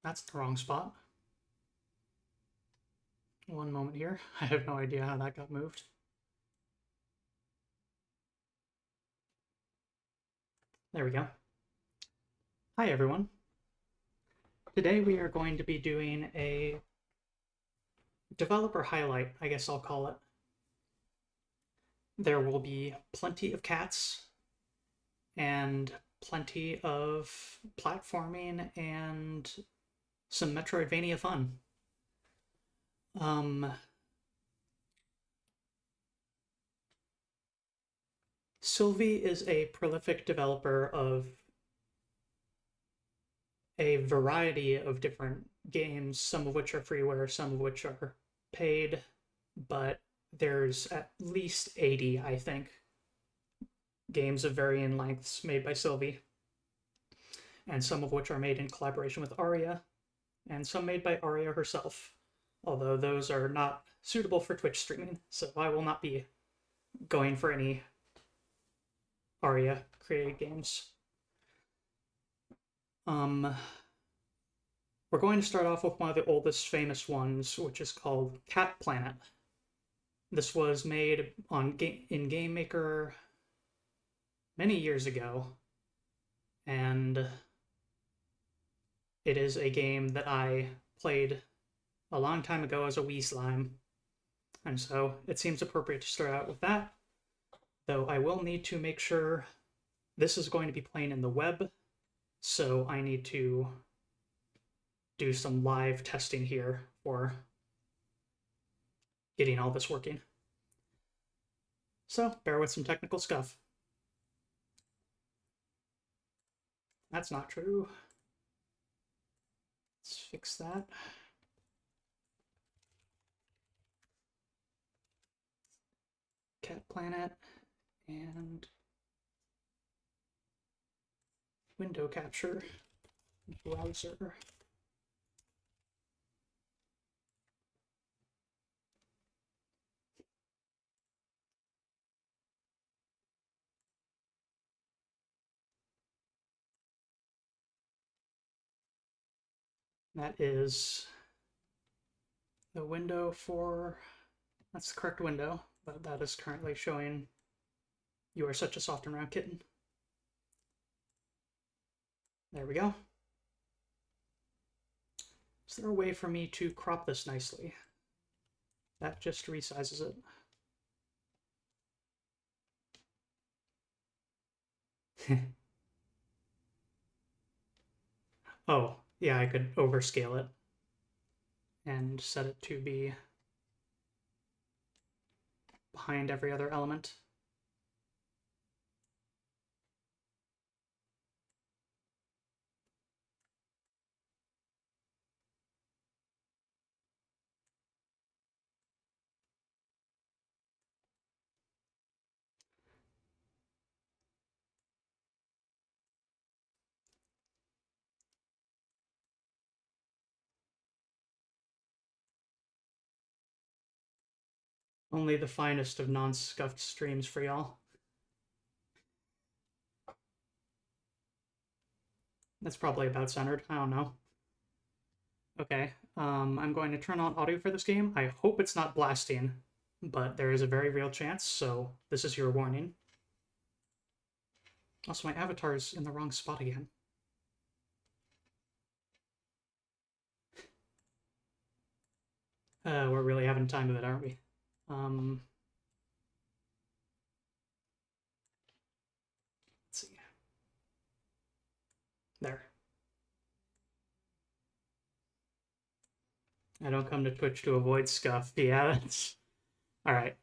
That's the wrong spot. One moment here. I have no idea how that got moved. There we go. Hi, everyone. Today we are going to be doing a developer highlight, I guess I'll call it. There will be plenty of cats and plenty of platforming and some Metroidvania fun. Sylvie is a prolific developer of a variety of different games, some of which are freeware, some of which are paid, but there's at least 80, I think, games of varying lengths made by Sylvie, and some of which are made in collaboration with Aria, and some made by Aria herself, although those are not suitable for Twitch streaming, so I will not be going for any Aria created games. We're going to start off with one of the oldest famous ones, which is called Cat Planet. This was made in Game Maker many years ago, and it is a game that I played a long time ago as a wee slime, and so it seems appropriate to start out with that, though I will need to make sure this is going to be playing in the web, so I need to do some live testing here for getting all this working. So bear with some technical stuff. That's not true. Let's fix that. Cat Planet and window capture browser. That is the window for, that's the correct window, but that is currently showing "You Are Such a Soft and Round Kitten." There we go. Is there a way for me to crop this nicely? That just resizes it. Oh, yeah, I could overscale it and set it to be behind every other element. Only the finest of non-scuffed streams for y'all. That's probably about centered. I don't know. Okay, I'm going to turn on audio for this game. I hope it's not blasting, but there is a very real chance, so this is your warning. Also, my avatar's in the wrong spot again. We're really having time with it, aren't we? Let's see. There. I don't come to Twitch to avoid scuff. Yeah, that's... Alright.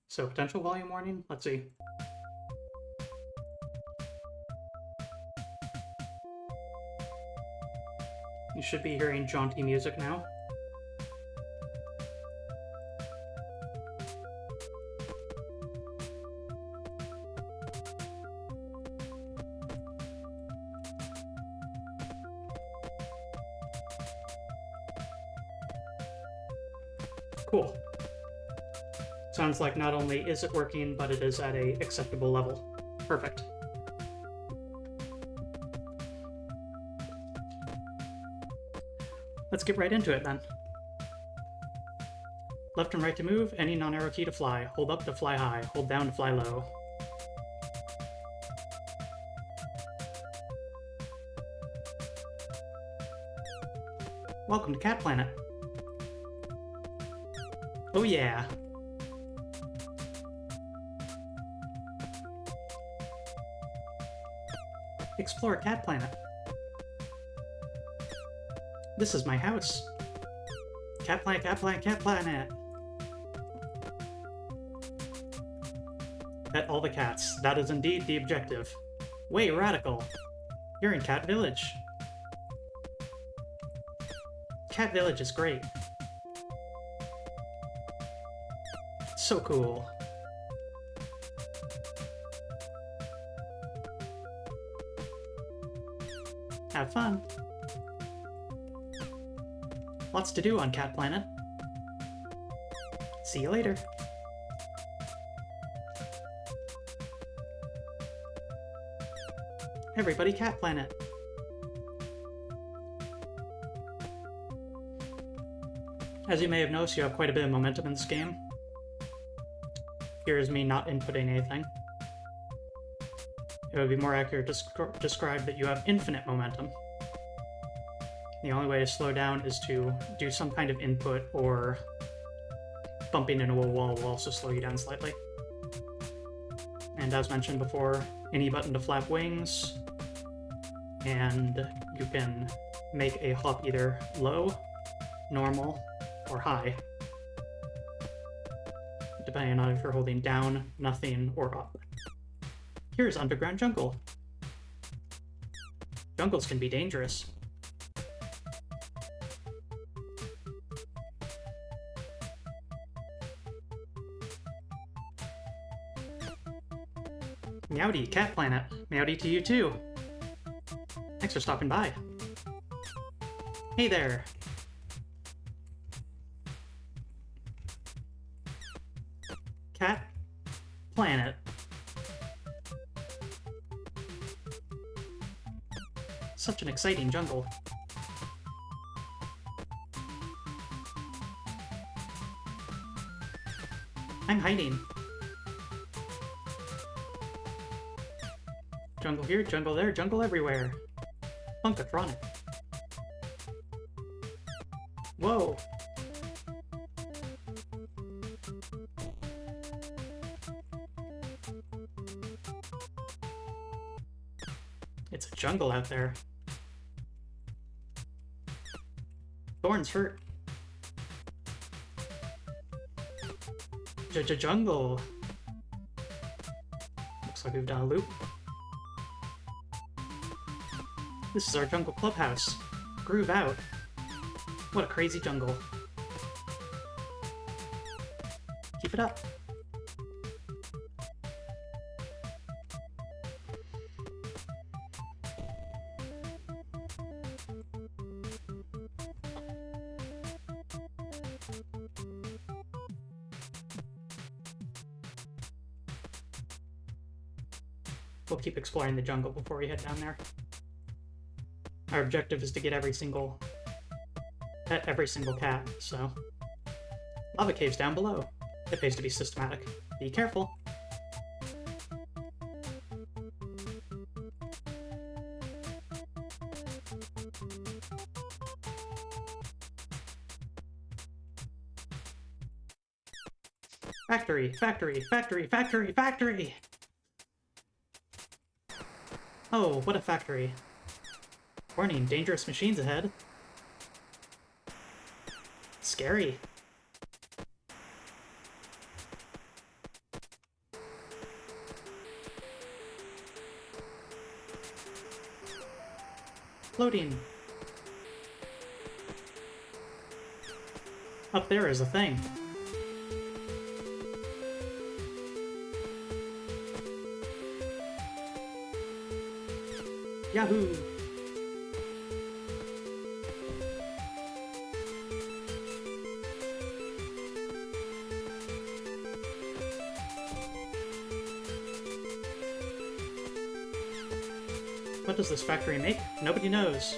So, potential volume warning? Let's see. You should be hearing jaunty music now. Cool. Sounds like not only is it working, but it is at a acceptable level. Perfect. Let's get right into it then. Left and right to move, any non-arrow key to fly. Hold up to fly high, hold down to fly low. Welcome to Cat Planet. Oh yeah. Explore Cat Planet. This is my house. Cat Planet, Cat Planet, Cat Planet. Pet all the cats. That is indeed the objective. Way radical. You're in Cat Village. Cat Village is great. So cool. Have fun. Lots to do on Cat Planet. See you later. Everybody, Cat Planet. As you may have noticed, you have quite a bit of momentum in this game. Here's me not inputting anything. It would be more accurate to describe that you have infinite momentum. The only way to slow down is to do some kind of input, or bumping into a wall will also slow you down slightly. And as mentioned before, any button to flap wings, and you can make a hop either low, normal, or high, depending on if you're holding down, nothing, or up. Here's underground jungle. Jungles can be dangerous. Meowdy, Cat Planet. Meowdy to you too. Thanks for stopping by. Hey there. Cat Planet. Such an exciting jungle. I'm hiding. Jungle here, jungle there, jungle everywhere. Funkatronic. Whoa! It's a jungle out there. Thorns hurt. Jungle. Looks like we've done a loop. This is our jungle clubhouse. Groove out. What a crazy jungle. Keep it up. We'll keep exploring the jungle before we head down there. Our objective is to get every single cat, so... Lava caves down below. It pays to be systematic. Be careful. Factory, factory, factory, factory, factory! Oh, what a factory. Warning, dangerous machines ahead. Scary. Floating. Up there is a thing. Yahoo! What does this factory make? Nobody knows.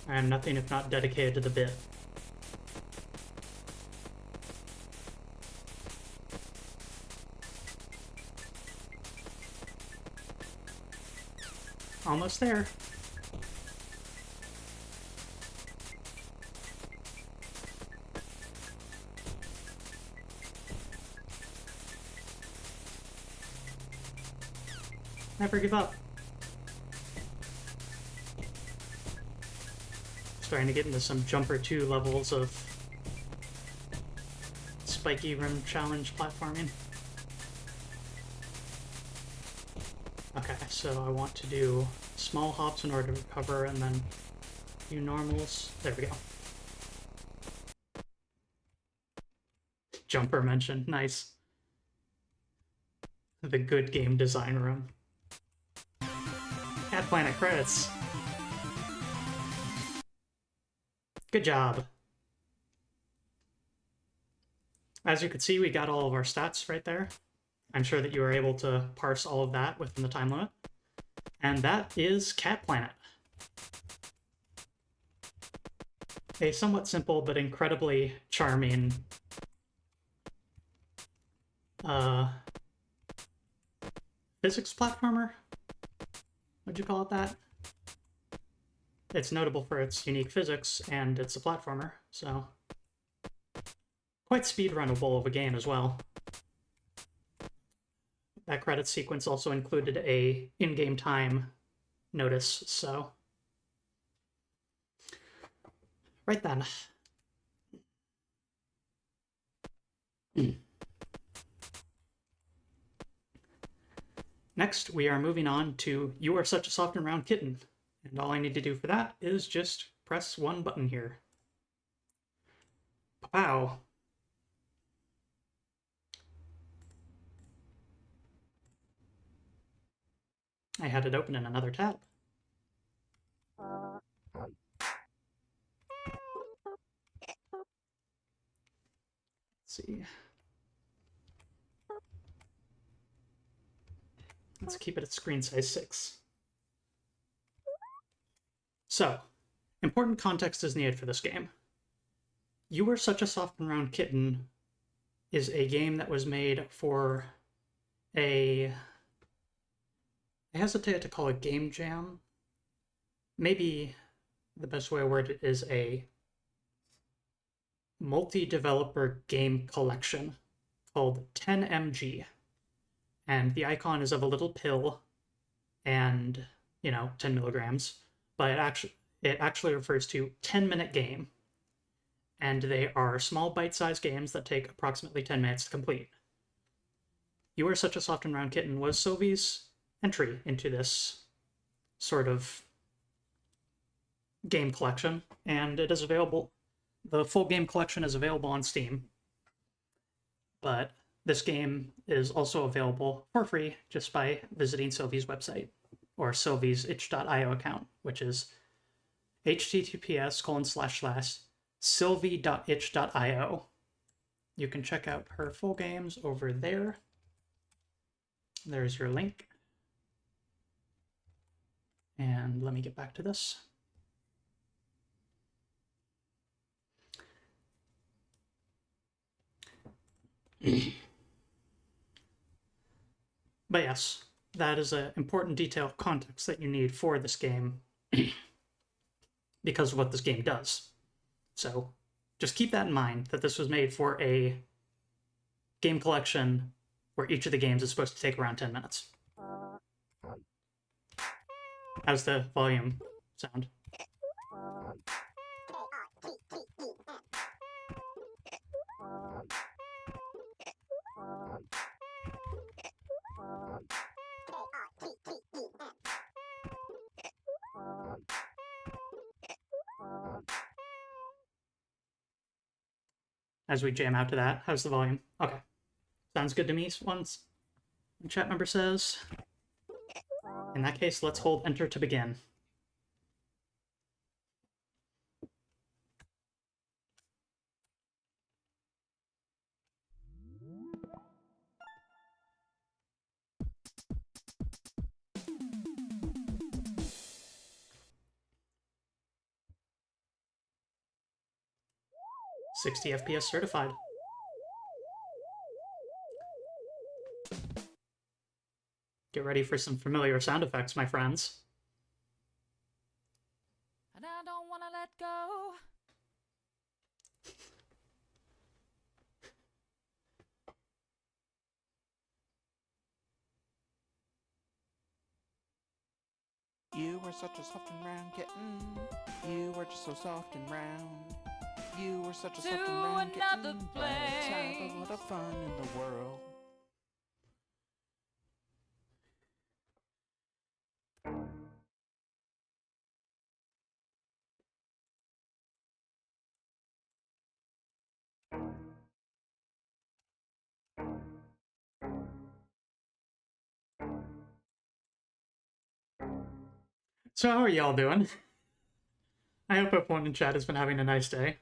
I am nothing if not dedicated to the bit. Almost there. Never give up. Starting to get into some Jumper 2 levels of spiky rim challenge platforming. Okay, so I want to do small hops in order to recover, and then do normals. There we go. Jumper mention, nice. The good game design room. Cat Planet credits. Good job. As you can see, we got all of our stats right there. I'm sure that you were able to parse all of that within the time limit. And that is Cat Planet. A somewhat simple but incredibly charming physics platformer? Would you call it that? It's notable for its unique physics, and it's a platformer, so quite speedrunnable of a game as well. That credit sequence also included a in-game time notice, so right then. Next, we are moving on to You Are Such a Soft and Round Kitten, and all I need to do for that is just press one button here. Pow! I had it open in another tab. Let's see. Let's keep it at screen size 6. So, important context is needed for this game. You Are Such a Soft and Round Kitten is a game that was made for I hesitate to call it game jam. Maybe the best way to word it is a multi-developer game collection called 10mg. And the icon is of a little pill and, 10 milligrams, but it actually refers to 10-minute game. And they are small bite-sized games that take approximately 10 minutes to complete. You Are Such a Soft and Round Kitten was Sylvie's entry into this sort of game collection, and it is available. The full game collection is available on Steam, but this game is also available for free just by visiting Sylvie's website, or Sylvie's itch.io account, which is https://sylvie.itch.io. You can check out her full games over there. There's your link. And let me get back to this. But yes, that is an important detail of context that you need for this game because of what this game does. So just keep that in mind, that this was made for a game collection where each of the games is supposed to take around 10 minutes. How's the volume sound? As we jam out to that, how's the volume? Okay. Sounds good to me. One chat member says. In that case, let's hold enter to begin. 60 FPS certified. Get ready for some familiar sound effects, my friends. And I don't want to let go. You were such a soft and round kitten. You were just so soft and round. You were such a soft and round another kitten. place. Let's have a lot of fun in the world. So how are y'all doing? I hope everyone in chat has been having a nice day.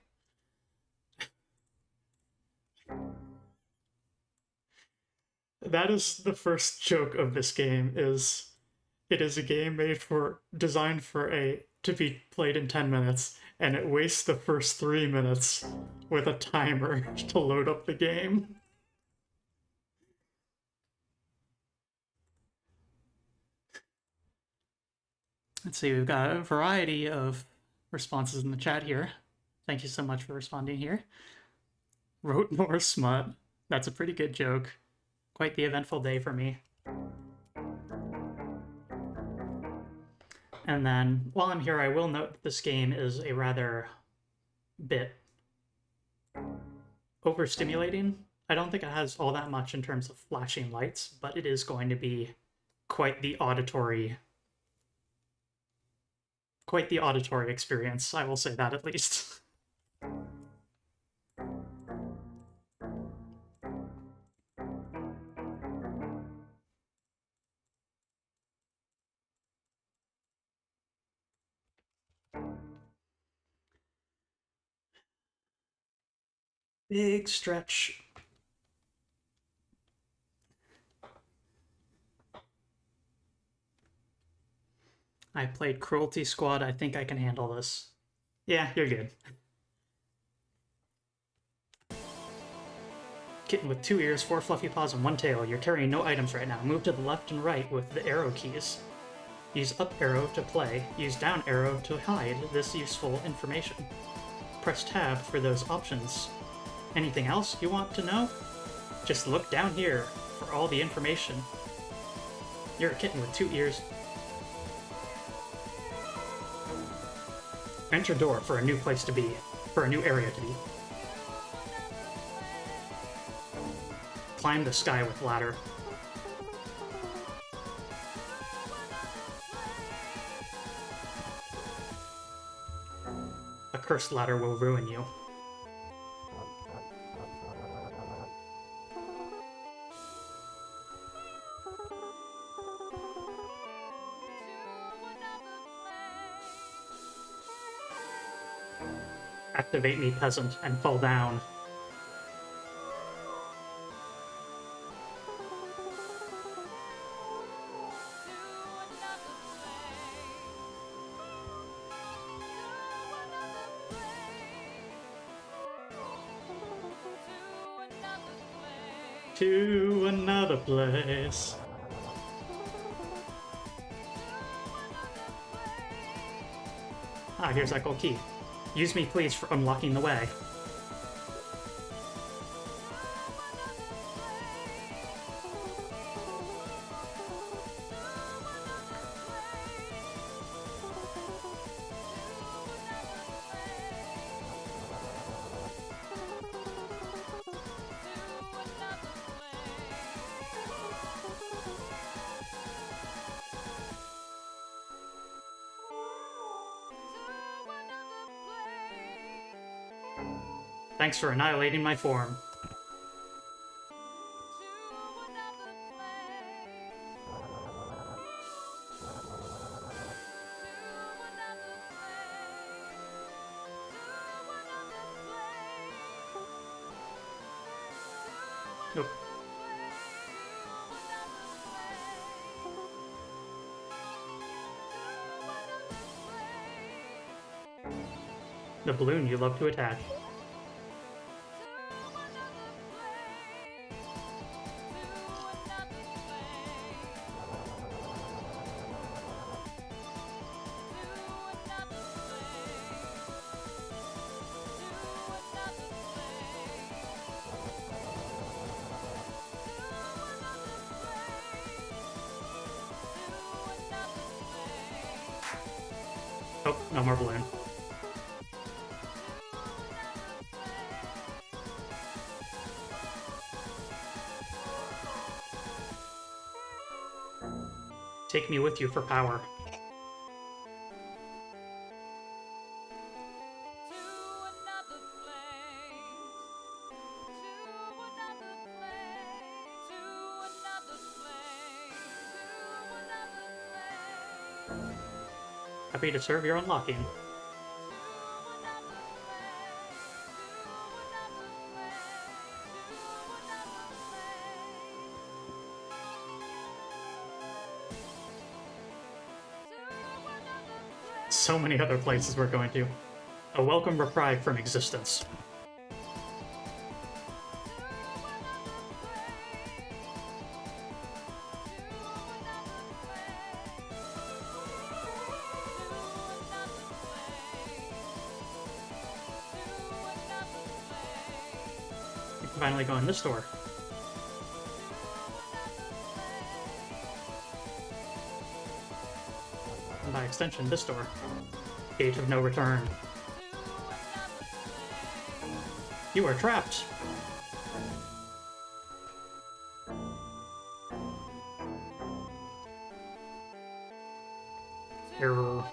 That is the first joke of this game, is it is a game designed to be played in 10 minutes, and it wastes the first 3 minutes with a timer to load up the game. Let's see, we've got a variety of responses in the chat here. Thank you so much for responding here. Wrote more smut. That's a pretty good joke. Quite the eventful day for me. And then, while I'm here, I will note that this game is a rather bit overstimulating. I don't think it has all that much in terms of flashing lights, but it is going to be quite the auditory experience, I will say that at least. Big stretch. I played Cruelty Squad. I think I can handle this. Yeah, you're good. Kitten with 2 ears, 4 fluffy paws, and 1 tail. You're carrying no items right now. Move to the left and right with the arrow keys. Use up arrow to play. Use down arrow to hide this useful information. Press tab for those options. Anything else you want to know? Just look down here for all the information. You're a kitten with 2 ears. Enter door for a new place to be. For a new area to be. Climb the sky with ladder. A cursed ladder will ruin you. Activate me, peasant, and fall down. To another place. Ah, here's that gold key. Use me, please, for unlocking the way. Thanks for annihilating my form. Nope. The balloon you love to attach. Oh, no more balloon. Take me with you for power. Happy to serve your unlocking. So many other places we're going to. A welcome reprieve from existence. We can finally go in this door. And by extension, this door. Gate of no return. You are trapped! Error.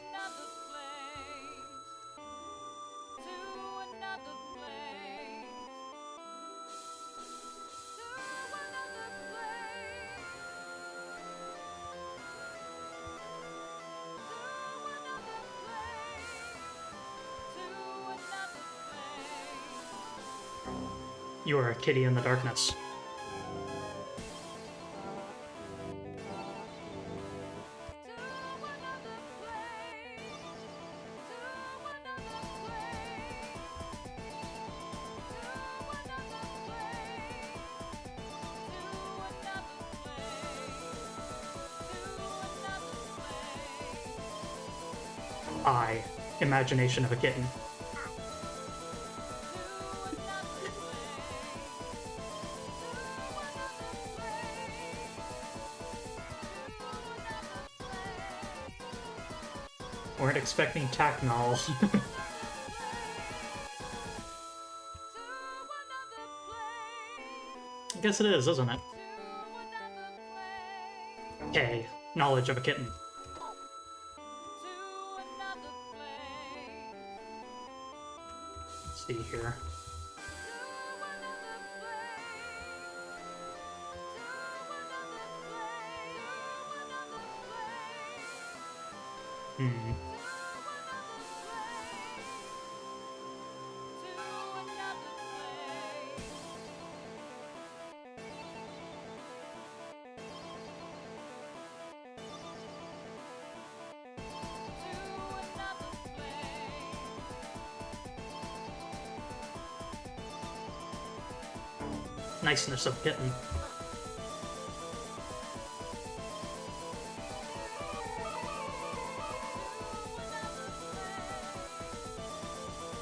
You are a kitty in the darkness. I, imagination of a kitten. Weren't expecting Tacknall. I guess it is, isn't it? K, knowledge of a kitten. Let's see here. Niceness of Kitten.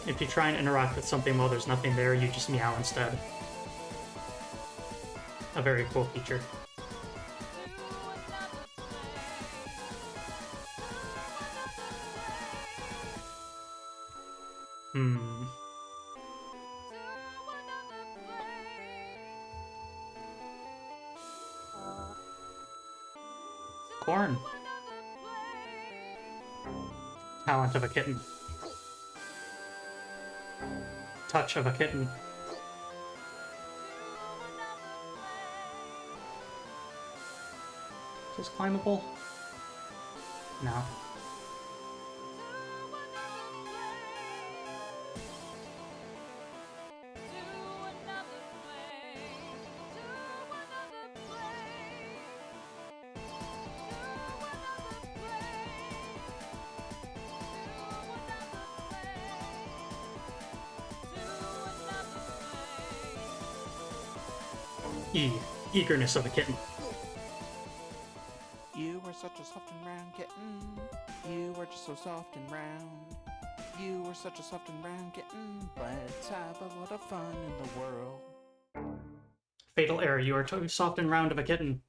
If you try and interact with something while there's nothing there, you just meow instead. A very cool feature. Corn. Talent of a kitten. Touch of a kitten. Is this climbable? No. E. Eagerness of a kitten. You were such a soft and round kitten. You were just so soft and round. You were such a soft and round kitten. Let's have a lot of fun in the world. Fatal error. You are too soft and round of a kitten.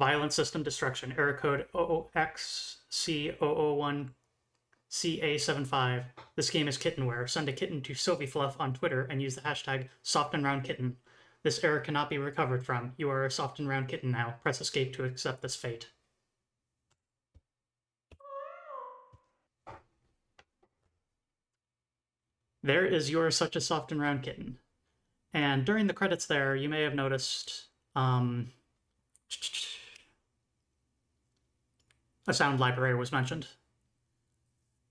Violent system destruction. Error code OOXC001CA75. This game is kittenware. Send a kitten to Sylvie Fluff on Twitter and use the hashtag #SoftAndRoundKitten. This error cannot be recovered from. You are a soft and round kitten now. Press escape to accept this fate. There is You're Such a Soft and Round Kitten. And during the credits there, you may have noticed a sound library was mentioned.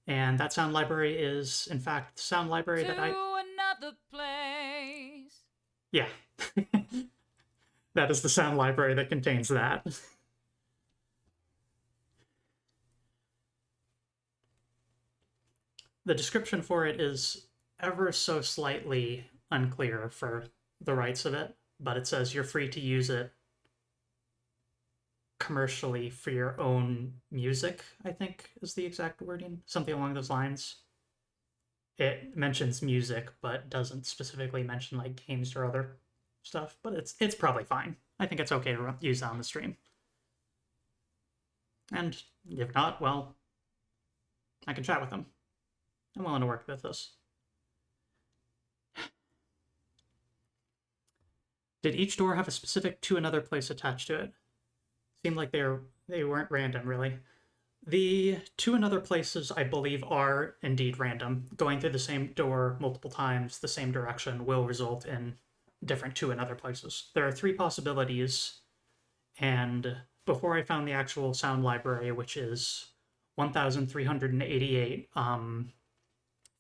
And that sound library is, in fact, the sound library that I... another place. Yeah. That is the sound library that contains that. The description for it is ever so slightly unclear for the rights of it, but it says you're free to use it commercially for your own music, I think is the exact wording. Something along those lines. It mentions music, but doesn't specifically mention like games or other stuff, but it's probably fine. I think it's okay to use that on the stream. And if not, well, I can chat with them. I'm willing to work with this. Did each door have a specific to another place attached to it? Seemed like they weren't random, really. The to another places, I believe, are indeed random. Going through the same door multiple times, the same direction, will result in different to another places. There are 3 possibilities, and before I found the actual sound library, which is 1,388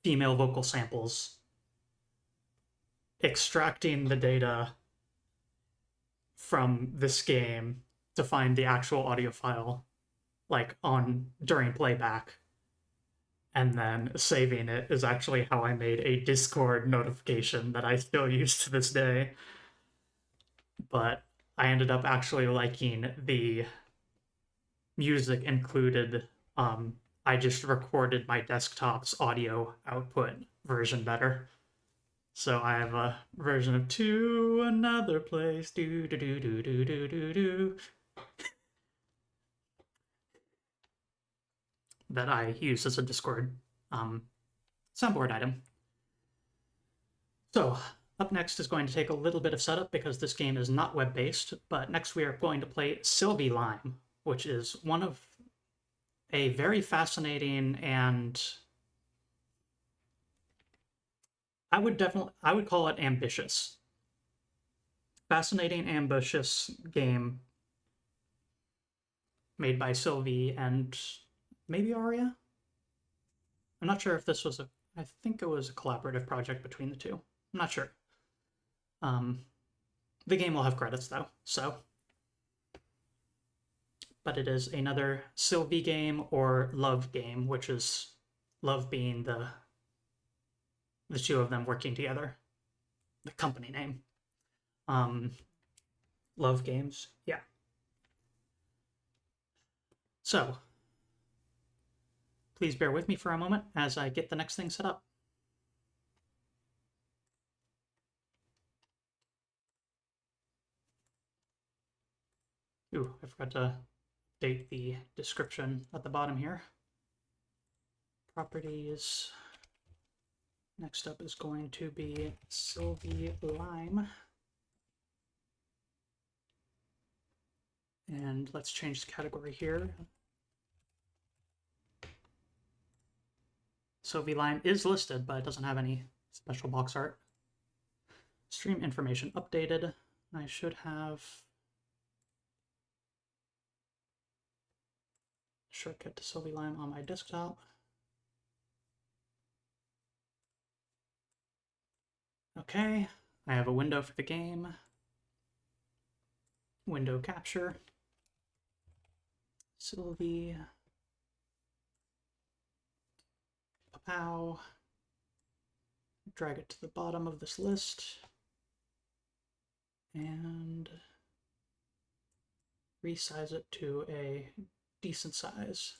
female vocal samples, extracting the data from this game to find the actual audio file, like during playback, and then saving it is actually how I made a Discord notification that I still use to this day. But I ended up actually liking the music included. I just recorded my desktop's audio output version better. So I have a version of To Another Place, do do do do do do do do, that I use as a Discord soundboard item. So up next is going to take a little bit of setup because this game is not web-based, but next we are going to play Sylvie Lime, which is one of a very fascinating and I would call it ambitious. Fascinating, ambitious game made by Sylvie and maybe Aria? I'm not sure if this was I think it was a collaborative project between the two. I'm not sure. The game will have credits though, so. But it is another Sylvie game or Love game, which is Love being the 2 of them working together. The company name. Love games, yeah. So, please bear with me for a moment as I get the next thing set up. Ooh, I forgot to update the description at the bottom here. Properties. Next up is going to be Sylvie Lime. And let's change the category here. Sylvie Lime is listed, but it doesn't have any special box art. Stream information updated. I should have shortcut to Sylvie Lime on my desktop. Okay, I have a window for the game. Window capture. Sylvie. Pow. Drag it to the bottom of this list. And resize it to a decent size.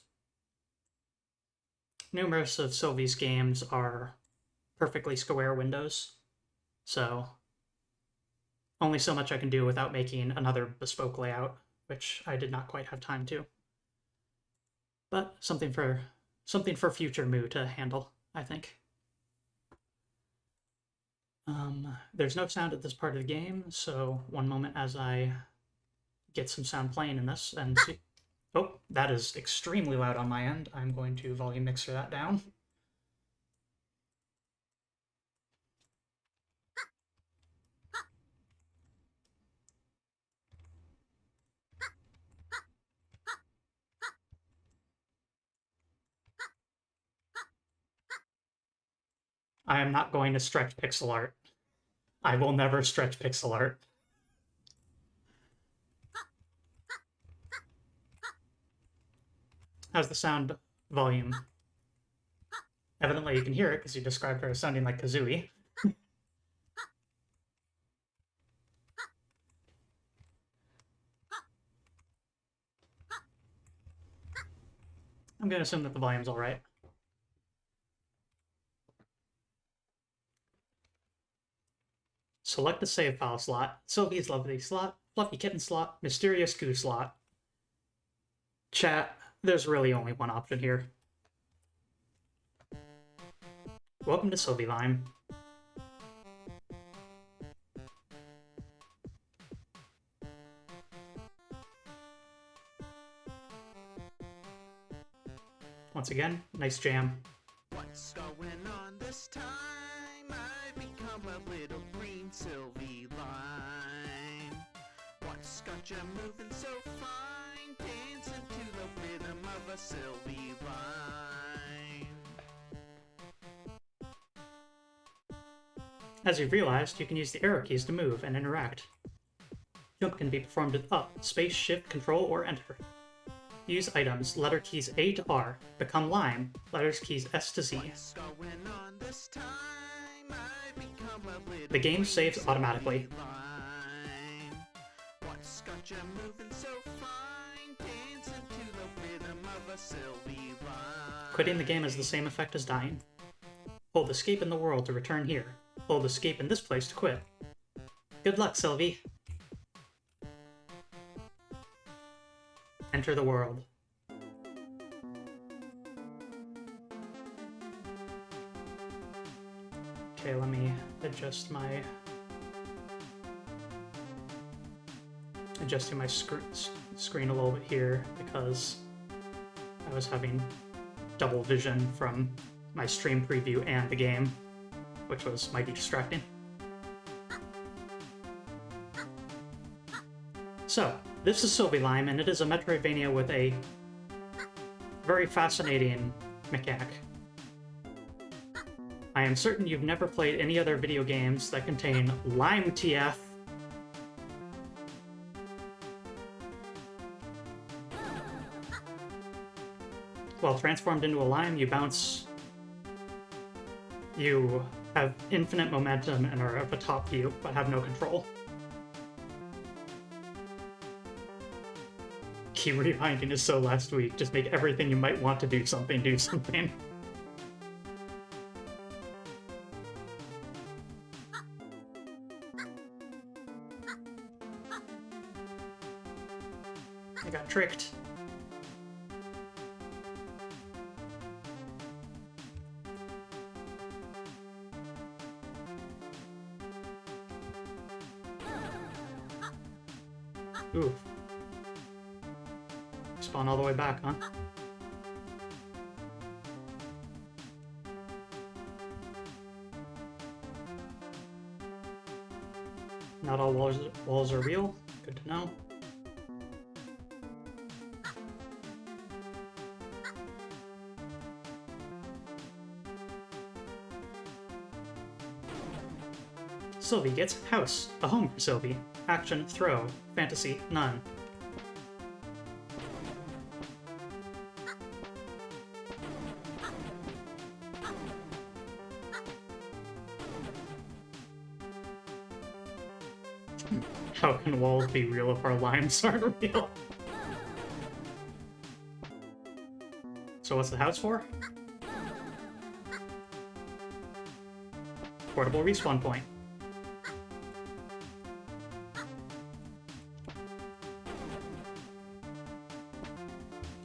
Numerous of Sylvie's games are perfectly square windows, so only so much I can do without making another bespoke layout which I did not quite have time to. But something for future Moo to handle, I think. There's no sound at this part of the game, so one moment as I get some sound playing in this and see. Oh, that is extremely loud on my end. I'm going to volume mixer that down. I am not going to stretch pixel art. I will never stretch pixel art. How's the sound volume? Evidently you can hear it because you described her as sounding like Kazooie. I'm going to assume that the volume's all right. Select the save file slot, Sylvie's lovely slot, Fluffy Kitten slot, Mysterious Goo slot. Chat, there's really only one option here. Welcome to Sylvie Lime. Once again, nice jam. What's going on this time? I've become a little green Sylvie Lime. What's got you moving so fine? Dancing to the rhythm of a Sylvie Lime. As you've realized, you can use the arrow keys to move and interact. Jump can be performed with up, space, shift, control, or enter. Use items, letter keys A to R. Become Lime, letters keys S to Z. What's going on this time? I've become a little The game saves automatically. Lime. What's got you moving so fine? Dancing to the rhythm of a Sylvie Lime. Quitting the game has the same effect as dying. Hold escape in the world to return here. Hold escape in this place to quit. Good luck, Sylvie. Enter the world. Okay, let me adjusting my screen a little bit here because I was having double vision from my stream preview and the game, which was mighty distracting. So, this is Sylvie Lime, and it is a Metroidvania with a very fascinating mechanic. I am certain you've never played any other video games that contain Lime TF. While transformed into a lime, you bounce. You have infinite momentum and are of a top view, but have no control. Key rewinding is so last week. Just make everything you might want to do something, do something. I got tricked. Ooh. Spawn all the way back, huh? Not all walls are real. Good to know. Sylvie gets house, a home for Sylvie. Action, throw. Fantasy, none. How can walls be real if our limes aren't real? So what's the house for? Portable respawn point.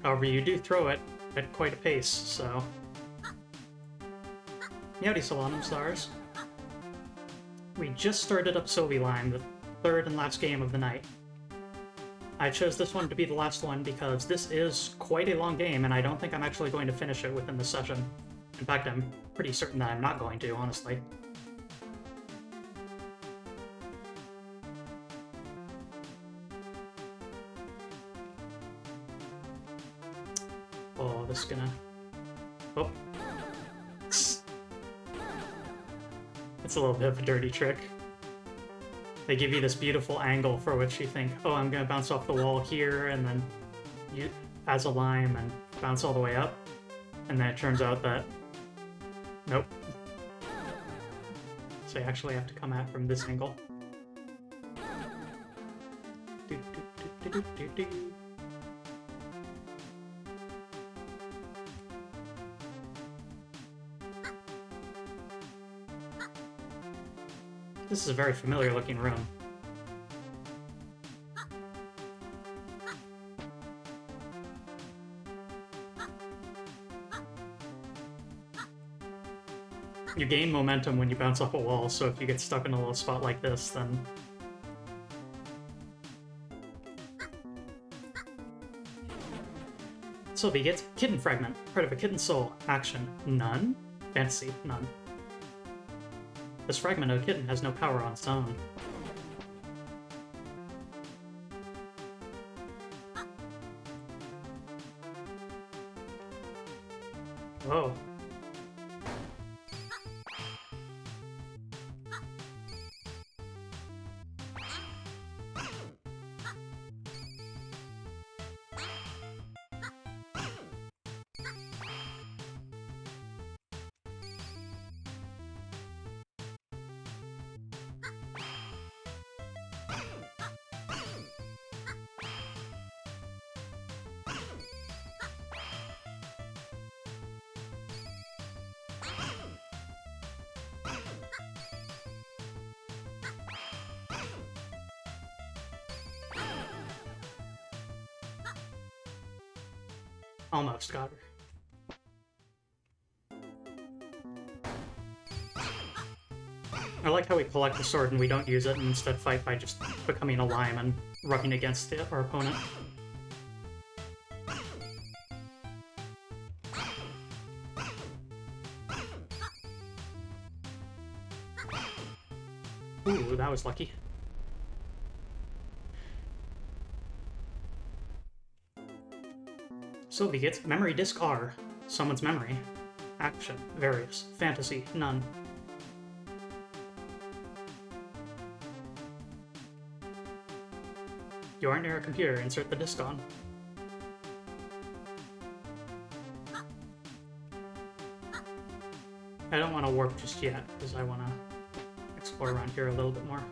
However, you do throw it at quite a pace, so... Yowdy Solanum Stars. We just started up Sylvie Line, the third and last game of the night. I chose this one to be the last one because this is quite a long game, and I don't think I'm actually going to finish it within the session. In fact, I'm pretty certain that I'm not going to, honestly. Oh, this is gonna... Oh. It's a little bit of a dirty trick. They give you this beautiful angle for which you think, oh, I'm gonna bounce off the wall here, and then you, as a lime, and bounce all the way up. And then it turns out that, nope. So you actually have to come at from this angle. Do, do, do, do, do, do. This is a very familiar looking room. You gain momentum when you bounce off a wall, so if you get stuck in a little spot like this, then... Sylvie gets Kitten Fragment, part of a Kitten Soul. Action, none. Fantasy, none. This fragment of Kitten has no power on its own. Whoa. Almost got her. I like how we collect the sword and we don't use it and instead fight by just becoming a lime and rubbing against our opponent. Ooh, that was lucky. Sylvie gets Memory Disc R. Someone's memory. Action. Various. Fantasy. None. You aren't near a computer. Insert the disc on. I don't want to warp just yet, because I want to explore around here a little bit more.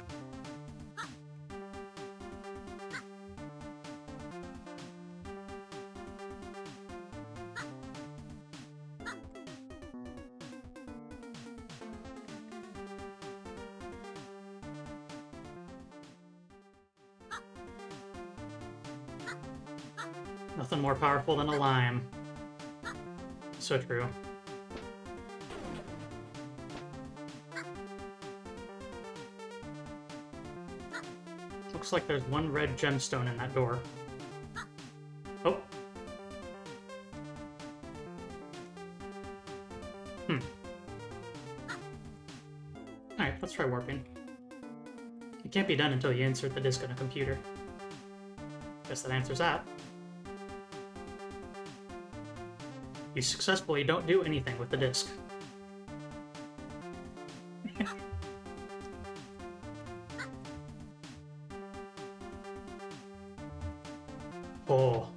Nothing more powerful than a lime. So true. Looks like there's one red gemstone in that door. Oh. Alright, let's try warping. It can't be done until you insert the disc in a computer. Guess that answers that. You successfully don't do anything with the disc. Oh.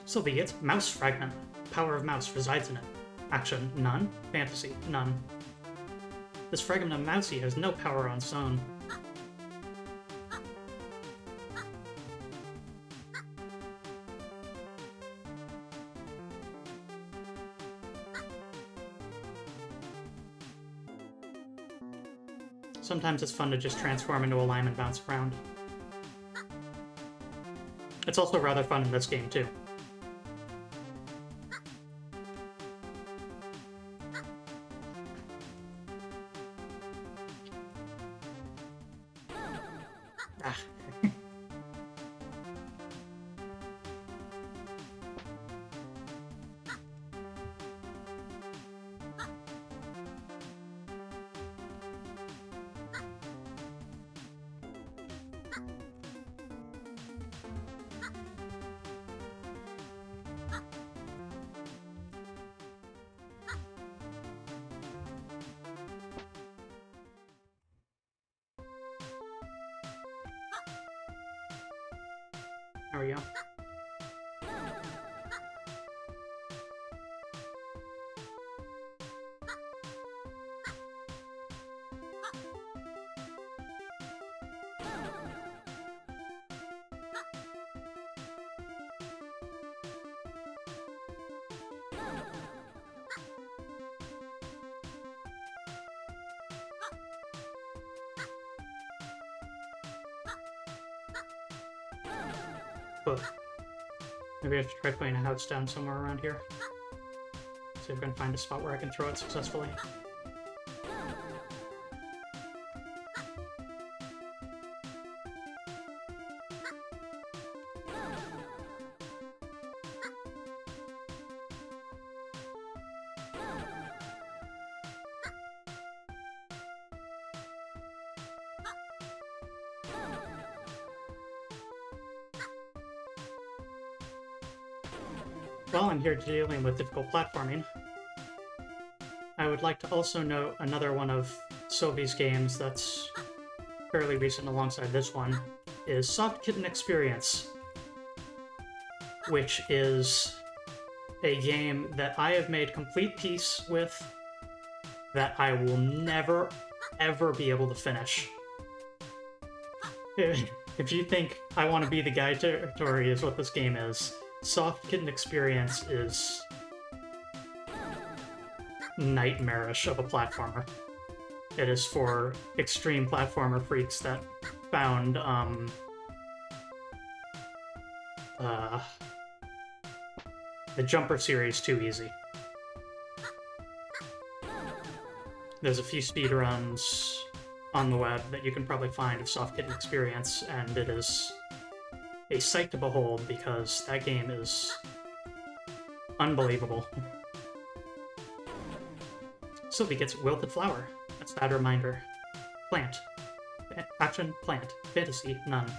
Sylvie gets Mouse Fragment. Power of Mouse resides in it. Action, none. Fantasy, none. This fragment of Mousy has no power on its own. Sometimes it's fun to just transform into a lime and bounce around. It's also rather fun in this game, too. Ah. There we go. Ugh. Maybe I have to try putting a house down somewhere around here. See if I can find a spot where I can throw it successfully. While I'm here dealing with difficult platforming, I would like to also note another one of Sylvie's games that's fairly recent alongside this one is Soft Kitten Experience, which is a game that I have made complete peace with that I will never, ever be able to finish. If you think I want to be the guy territory is what this game is, Soft Kitten Experience is nightmarish of a platformer. It is for extreme platformer freaks that found the Jumper series too easy. There's a few speedruns on the web that you can probably find of Soft Kitten Experience, and it is a sight to behold because that game is unbelievable. Sylvie gets Wilted Flower. That's that reminder. Plant. Action, plant. Fantasy, none.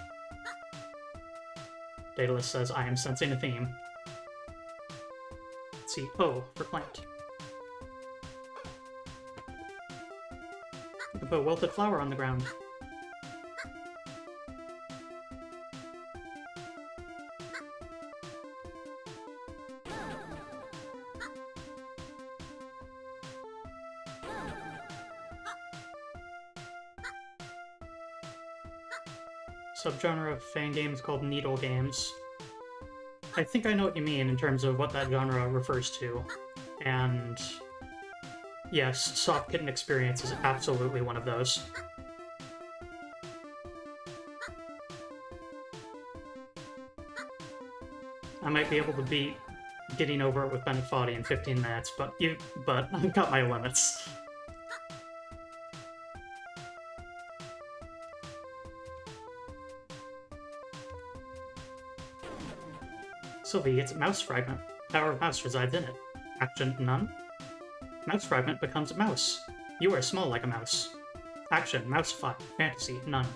Daedalus says, I am sensing a theme. Let's see. O for plant. You can put Wilted Flower on the ground. Subgenre of fan games called needle games. I think I know what you mean in terms of what that genre refers to, and yes, Soft Kitten Experience is absolutely one of those. I might be able to beat getting over it with Bennett Foddy in 15 minutes, but I've got my limits. Sylvie gets Mouse Fragment. Power of Mouse resides in it. Action, none. Mouse Fragment becomes a mouse. You are small like a mouse. Action, Mousify. Fantasy, none.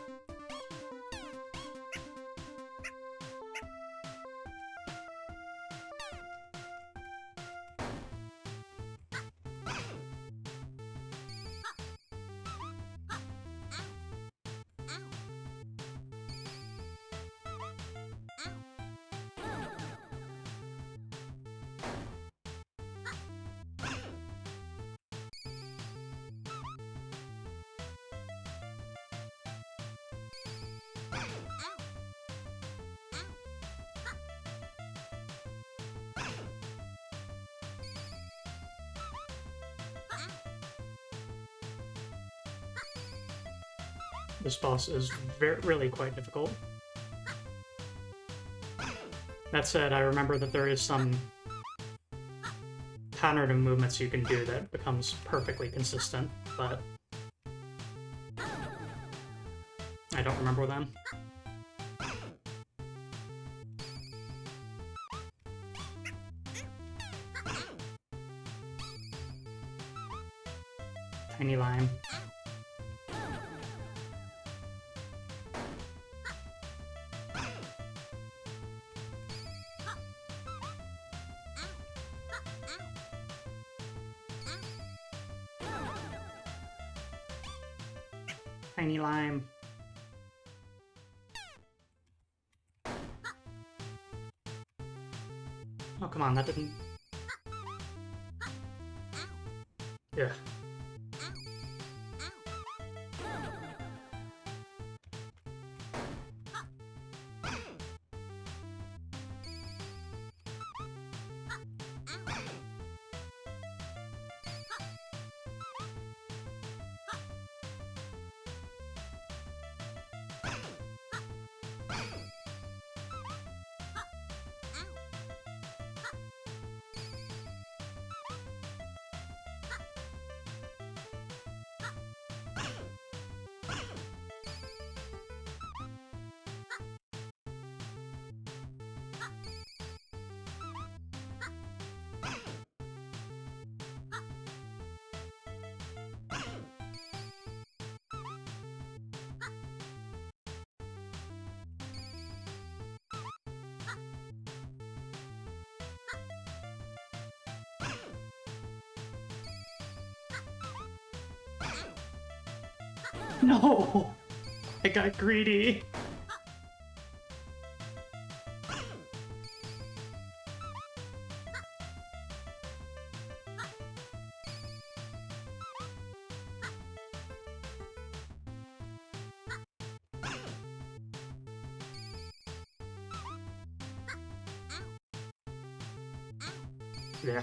This boss is really quite difficult. That said, I remember that there is some pattern of movements you can do that becomes perfectly consistent, but I don't remember them. Tiny lime. Tiny lime. Oh, come on, that didn't... Yeah. No! I got greedy. Yeah.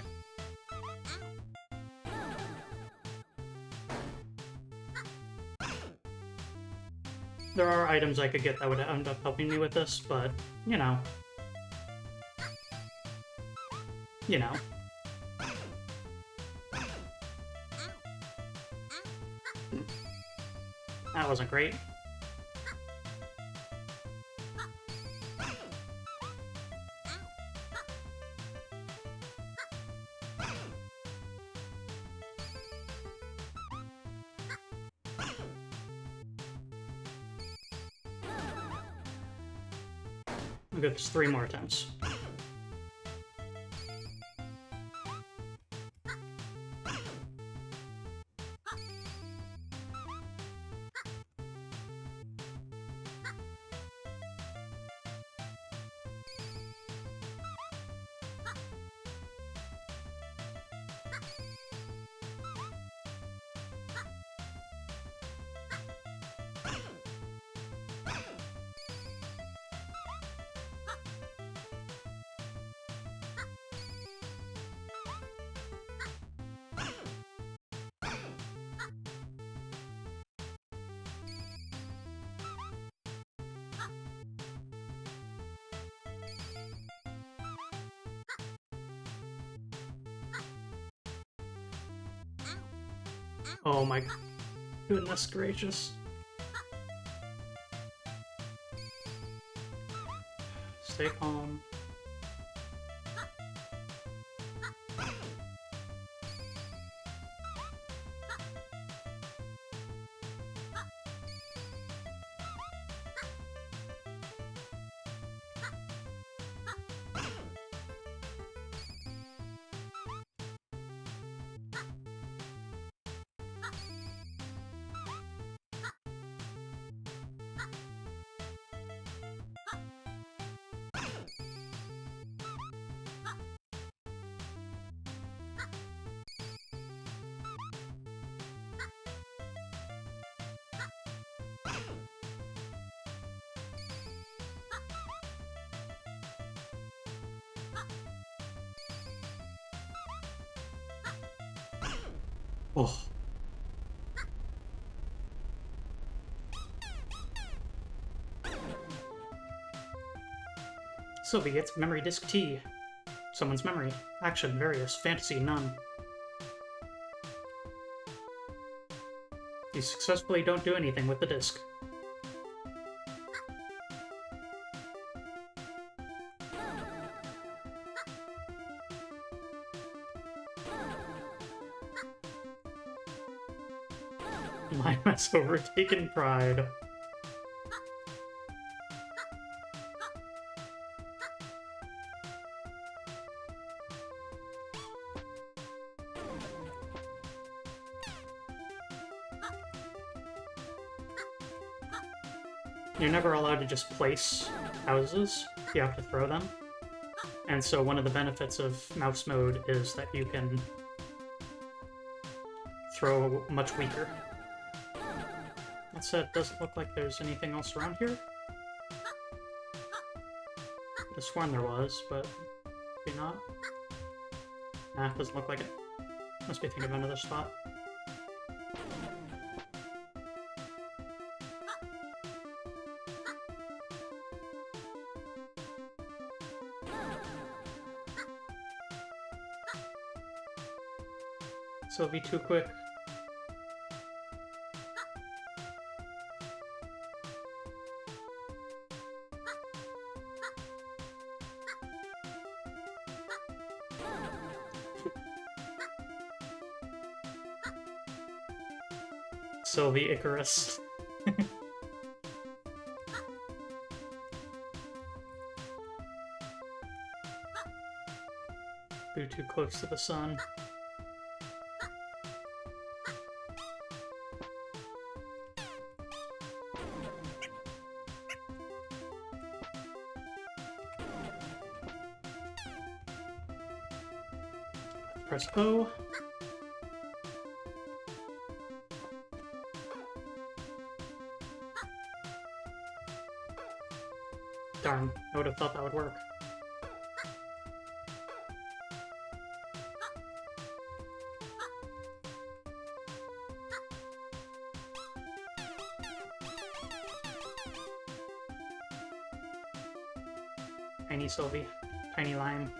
There are items I could get that would end up helping me with this, but, you know. You know. That wasn't great. I'll get this 3 more attempts. Oh my goodness gracious. Stay calm. Oh. Sylvie gets memory disk T. Someone's memory. Action, various, fantasy, none. You successfully don't do anything with the disk. Mine has overtaken pride. You're never allowed to just place houses, you have to throw them. And so one of the benefits of mouse mode is that you can throw much weaker. That said, doesn't look like there's anything else around here. Could have sworn there was, but maybe not. Nah, doesn't look like it. Must be thinking of another spot. So it'll be too quick. Sylvie Icarus. Flew too close to the sun. Press O. Darn, I would have thought that would work. Tiny Sylvie, tiny lime.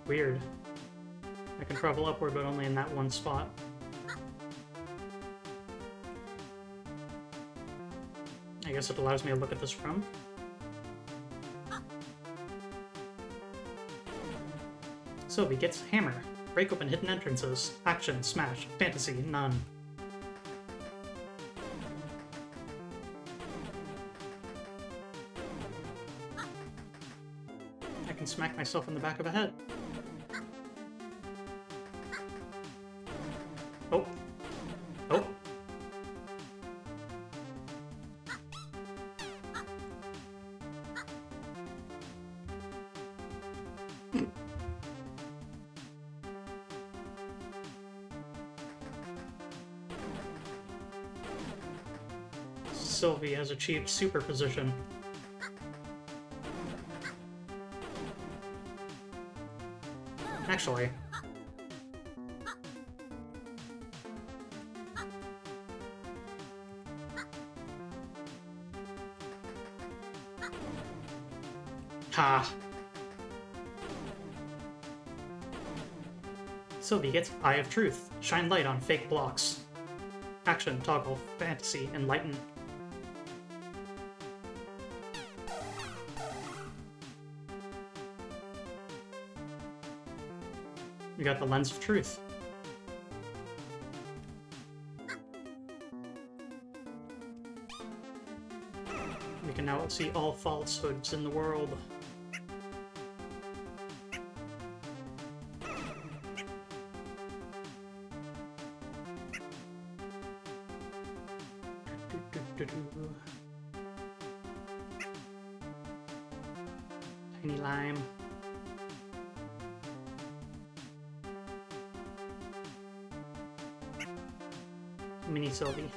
Weird. I can travel upward, but only in that one spot. I guess it allows me to look at this room. Sylvie gets hammer. Break open hidden entrances. Action, smash, fantasy, none. I can smack myself in the back of the head. Oh. Oh. Sylvie has achieved superposition. Actually, ha! Sylvie gets Eye of Truth. Shine light on fake blocks. Action, toggle, fantasy, enlighten. We got the lens of truth. We can now see all falsehoods in the world. Tiny lime. Mini Sylvie.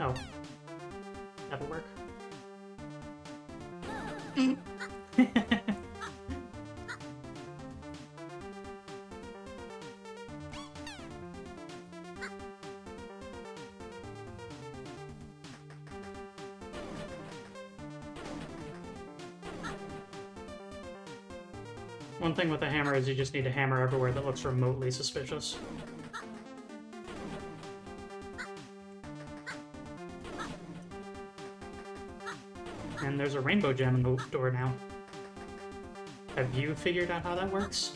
Oh. That'll work. One thing with a hammer is you just need a hammer everywhere that looks remotely suspicious. And there's a rainbow gem in the door now. Have you figured out how that works?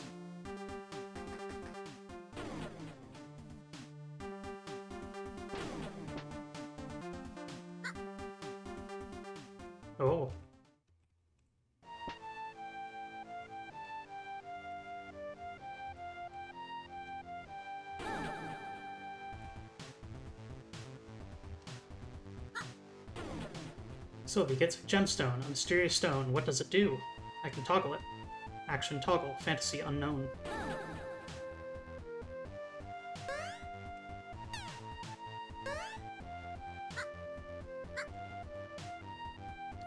Oh. Sylvie gets a gemstone, a mysterious stone. What does it do? I can toggle it. Action toggle. Fantasy unknown.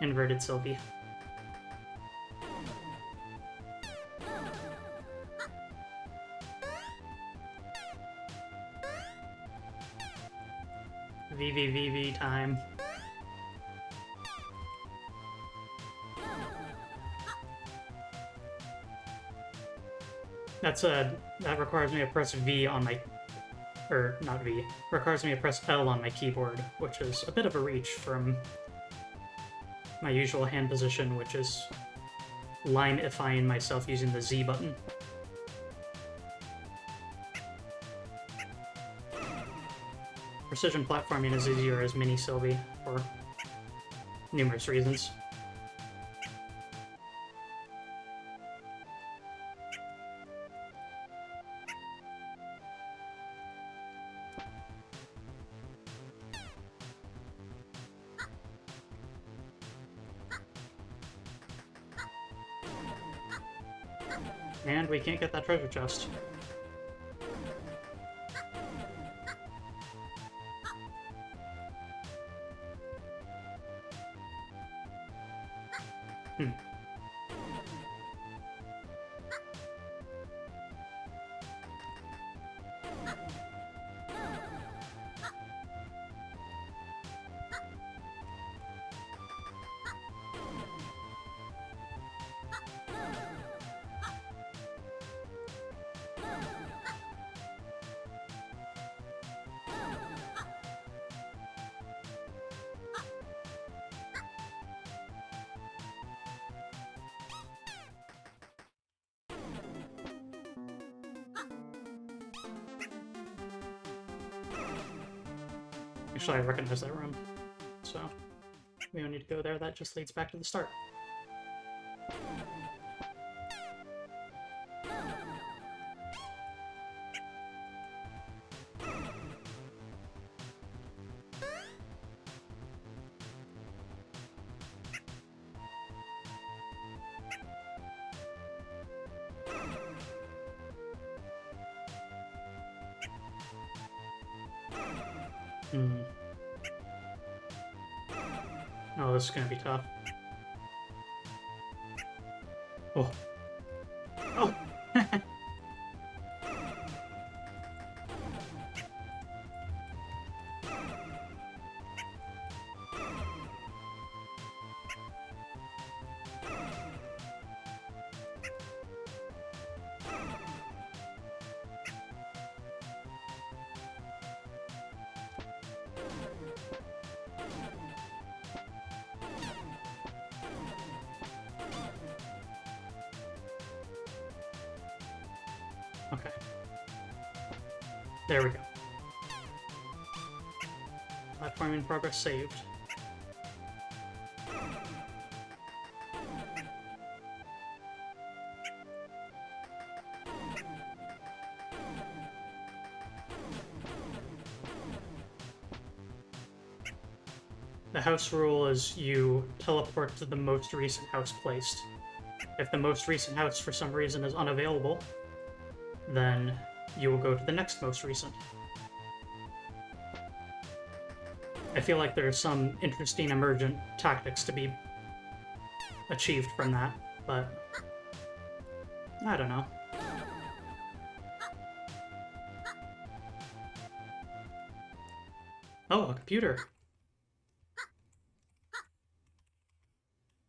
Inverted Sylvie. VVVV time. That requires me to press V on my, or not V, requires me to press L on my keyboard, which is a bit of a reach from my usual hand position, which is line-ifying myself using the Z button. Precision platforming is easier as Mini Sylvie for numerous reasons. And we can't get that treasure chest. Actually, I recognize that room, so we don't need to go there. That just leads back to the start. Oh, this is gonna be tough. Oh. Oh! Okay. There we go. Platform in progress saved. The house rule is you teleport to the most recent house placed. If the most recent house for some reason is unavailable, then you will go to the next most recent. I feel like there are some interesting emergent tactics to be achieved from that, but I don't know. Oh, a computer.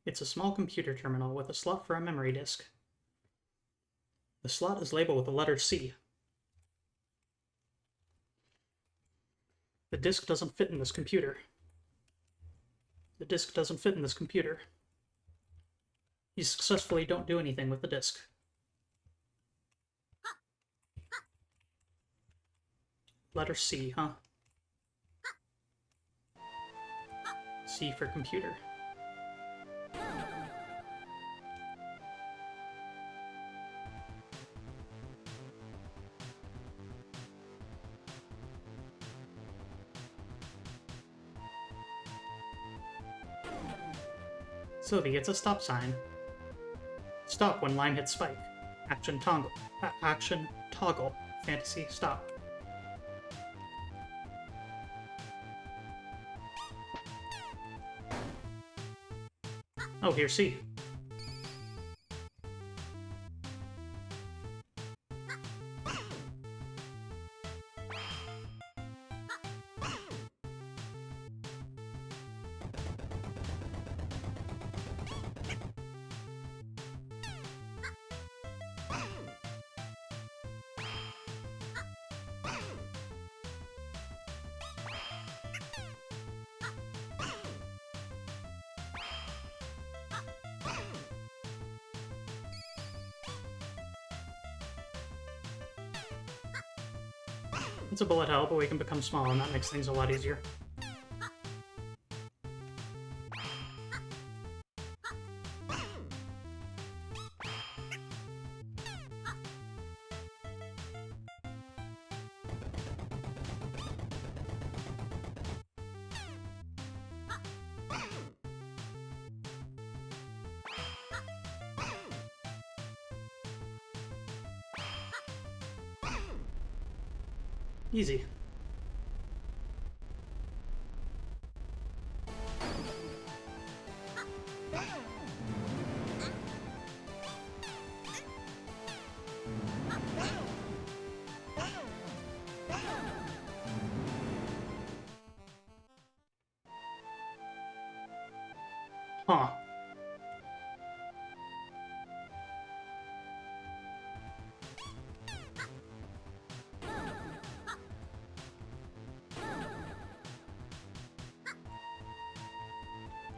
It's a small computer terminal with a slot for a memory disk. The slot is labeled with the letter C. The disk doesn't fit in this computer. The disk doesn't fit in this computer. You successfully don't do anything with the disk. Letter C, huh? C for computer. Sylvie, it's a stop sign. Stop when line hits spike. Action toggle. Action toggle. Fantasy stop. Oh, here's C. It's a bullet hell, but we can become small, and that makes things a lot easier. Easy. Huh.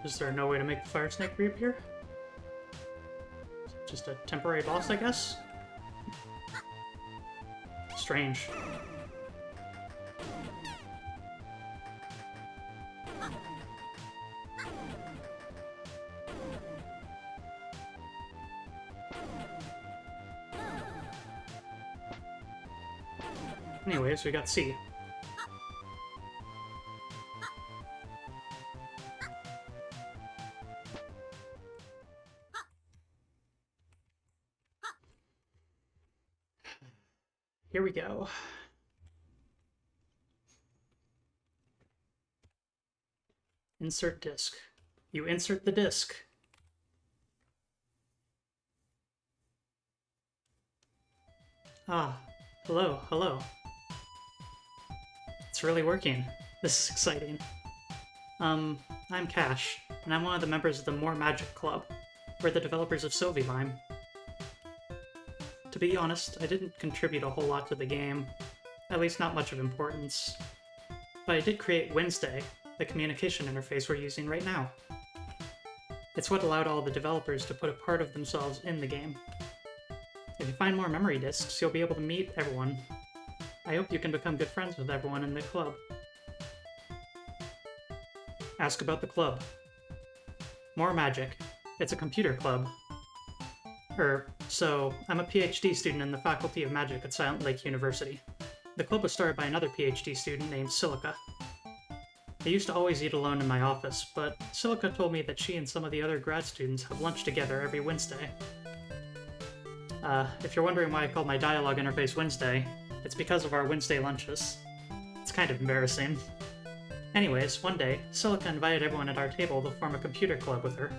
Is there no way to make the fire snake reappear? Just a temporary boss, I guess? Strange. Anyways, we got C. Here we go. Insert disk. You insert the disk. Ah, hello, hello. It's really working. This is exciting. I'm Cash, and I'm one of the members of the More Magic Club. We're the developers of Sylvie. To be honest, I didn't contribute a whole lot to the game, at least not much of importance. But I did create Wednesday, the communication interface we're using right now. It's what allowed all the developers to put a part of themselves in the game. If you find more memory discs, you'll be able to meet everyone. I hope you can become good friends with everyone in the club. Ask about the club. More magic. It's a computer club. So, I'm a PhD student in the Faculty of Magic at Silent Lake University. The club was started by another PhD student named Silica. I used to always eat alone in my office, but Silica told me that she and some of the other grad students have lunch together every Wednesday. If you're wondering why I called my dialogue interface Wednesday, it's because of our Wednesday lunches. It's kind of embarrassing. Anyways, one day, Silica invited everyone at our table to form a computer club with her.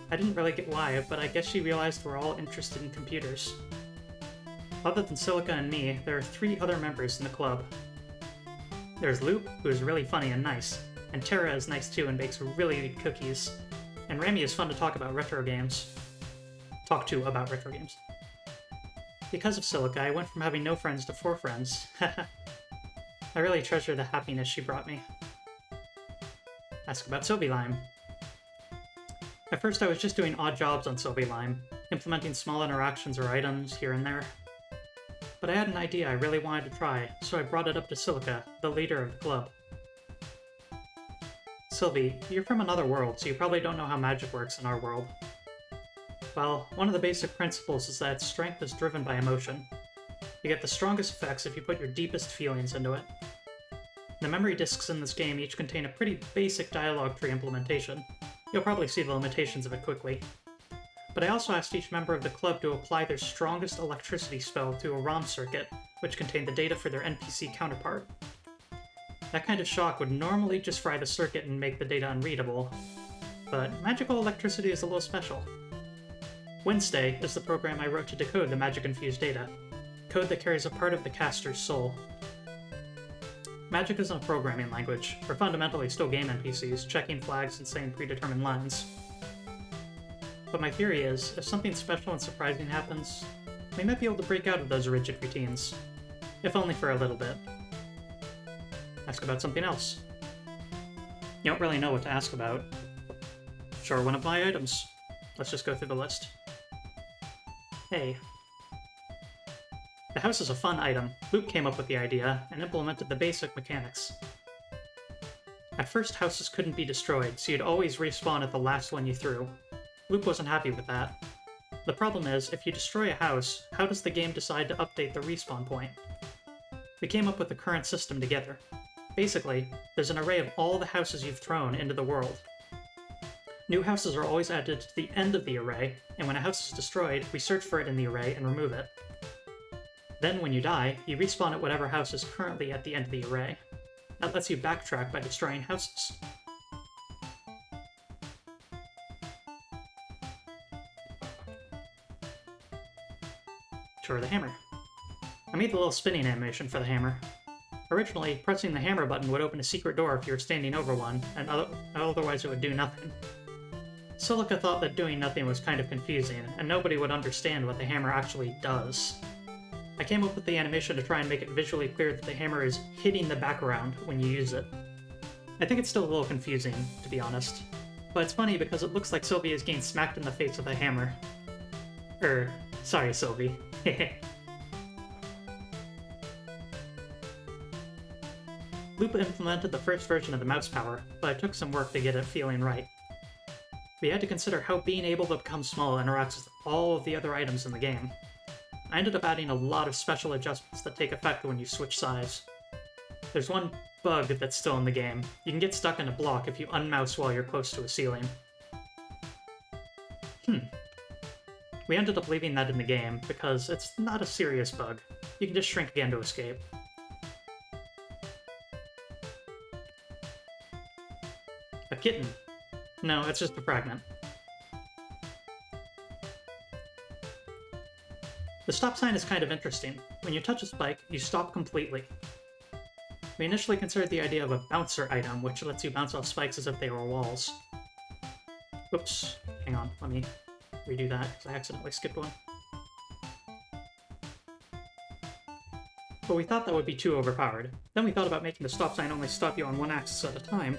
I didn't really get why, but I guess she realized we're all interested in computers. Other than Silica and me, there are 3 other members in the club. There's Loop, who is really funny and nice, and Tara is nice too and bakes really good cookies, and Remy is fun to talk to about retro games. Because of Silica, I went from having no friends to 4 friends. I really treasure the happiness she brought me. Ask about Sylvie Lime. At first I was just doing odd jobs on Sylvie Lime, implementing small interactions or items here and there. But I had an idea I really wanted to try, so I brought it up to Silica, the leader of the club. Sylvie, you're from another world, so you probably don't know how magic works in our world. Well, one of the basic principles is that strength is driven by emotion. You get the strongest effects if you put your deepest feelings into it. The memory discs in this game each contain a pretty basic dialogue tree implementation. You'll probably see the limitations of it quickly. But I also asked each member of the club to apply their strongest electricity spell to a ROM circuit, which contained the data for their NPC counterpart. That kind of shock would normally just fry the circuit and make the data unreadable, but magical electricity is a little special. Wednesday is the program I wrote to decode the magic-infused data, code that carries a part of the caster's soul. Magic isn't a programming language. We're fundamentally still game NPCs, checking flags and saying predetermined lines. But my theory is, if something special and surprising happens, we might be able to break out of those rigid routines. If only for a little bit. Ask about something else. You don't really know what to ask about. Sure, one of my items. Let's just go through the list. Hey. The house is a fun item. Luke came up with the idea and implemented the basic mechanics. At first, houses couldn't be destroyed, so you'd always respawn at the last one you threw. Luke wasn't happy with that. The problem is, if you destroy a house, how does the game decide to update the respawn point? We came up with the current system together. Basically, there's an array of all the houses you've thrown into the world. New houses are always added to the end of the array, and when a house is destroyed, we search for it in the array and remove it. Then, when you die, you respawn at whatever house is currently at the end of the array. That lets you backtrack by destroying houses. Sure, the hammer. I made the little spinning animation for the hammer. Originally, pressing the hammer button would open a secret door if you were standing over one, and otherwise it would do nothing. Silica thought that doing nothing was kind of confusing, and nobody would understand what the hammer actually does. I came up with the animation to try and make it visually clear that the hammer is hitting the background when you use it. I think it's still a little confusing, to be honest. But it's funny because it looks like Sylvie is getting smacked in the face with a hammer. Sorry, Sylvie. Lupa implemented the first version of the mouse power, but it took some work to get it feeling right. We had to consider how being able to become small interacts with all of the other items in the game. I ended up adding a lot of special adjustments that take effect when you switch size. There's one bug that's still in the game. You can get stuck in a block if you unmouse while you're close to a ceiling. We ended up leaving that in the game because it's not a serious bug. You can just shrink again to escape. A kitten. No, it's just a fragment. The stop sign is kind of interesting. When you touch a spike, you stop completely. We initially considered the idea of a bouncer item, which lets you bounce off spikes as if they were walls. Oops, hang on, let me redo that, because I accidentally skipped one. But we thought that would be too overpowered. Then we thought about making the stop sign only stop you on one axis at a time.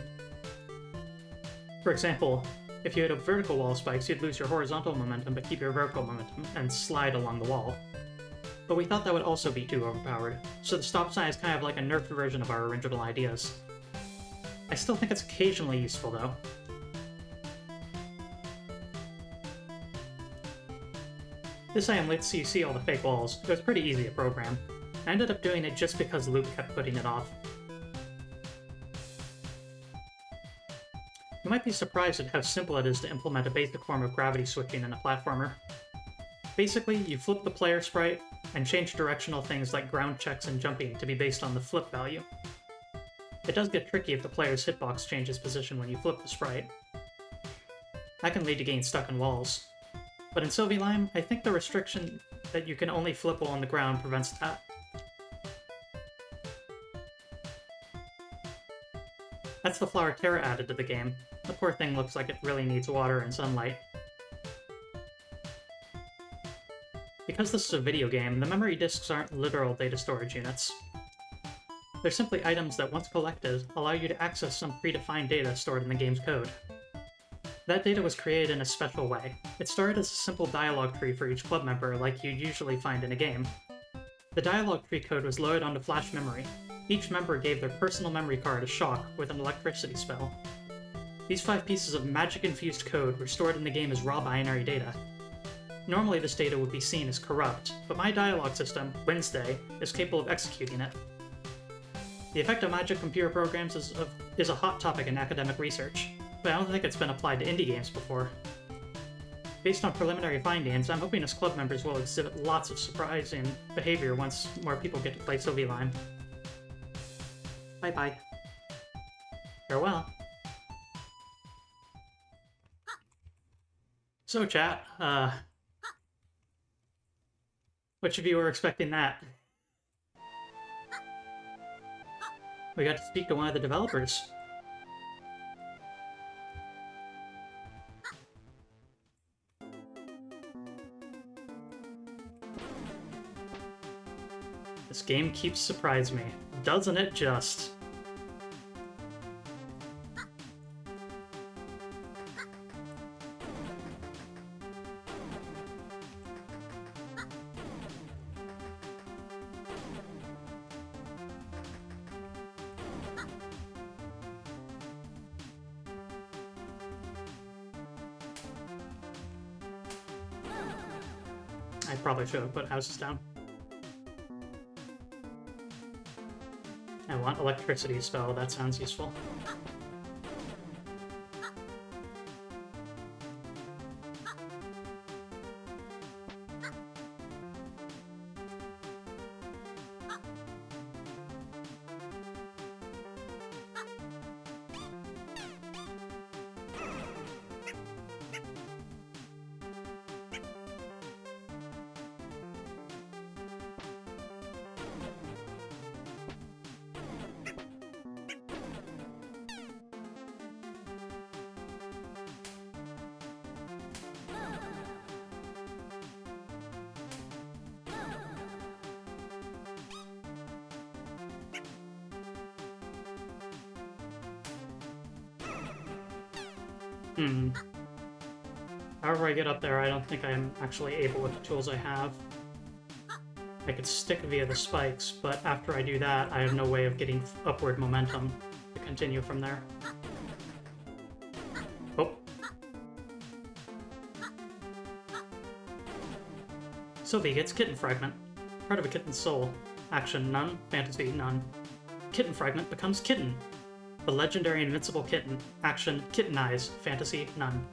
For example, If you hit a vertical wall of spikes, you'd lose your horizontal momentum but keep your vertical momentum and slide along the wall. But we thought that would also be too overpowered, so the stop sign is kind of like a nerfed version of our original ideas. I still think it's occasionally useful though. This IM lets you see all the fake walls. It was pretty easy to program. I ended up doing it just because Luke kept putting it off. You might be surprised at how simple it is to implement a basic form of gravity switching in a platformer. Basically, you flip the player sprite and change directional things like ground checks and jumping to be based on the flip value. It does get tricky if the player's hitbox changes position when you flip the sprite. That can lead to getting stuck in walls. But in Sylvie Lime, I think the restriction that you can only flip while on the ground prevents that. That's the flower Terra added to the game. The poor thing looks like it really needs water and sunlight. Because this is a video game, the memory disks aren't literal data storage units. They're simply items that, once collected, allow you to access some predefined data stored in the game's code. That data was created in a special way. It started as a simple dialogue tree for each club member like you'd usually find in a game. The dialogue tree code was loaded onto flash memory. Each member gave their personal memory card a shock with an electricity spell. These 5 pieces of magic-infused code were stored in the game as raw binary data. Normally this data would be seen as corrupt, but my dialogue system, Wednesday, is capable of executing it. The effect of magic computer programs is a hot topic in academic research, but I don't think it's been applied to indie games before. Based on preliminary findings, I'm hoping us club members will exhibit lots of surprising behavior once more people get to play Sylvie Lime. Bye-bye. Farewell. So chat, which of you were expecting that? We got to speak to one of the developers. This game keeps surprising me, doesn't it just? I probably should have put houses down. I want electricity spell, that sounds useful. However I get up there, I don't think I'm actually able with the tools I have. I could stick via the spikes, but after I do that, I have no way of getting upward momentum to continue from there. Oh. Sylvie gets Kitten Fragment. Part of a Kitten's soul. Action, none. Fantasy, none. Kitten Fragment becomes Kitten. The legendary invincible Kitten. Action, Kitten Eyes. Fantasy, none.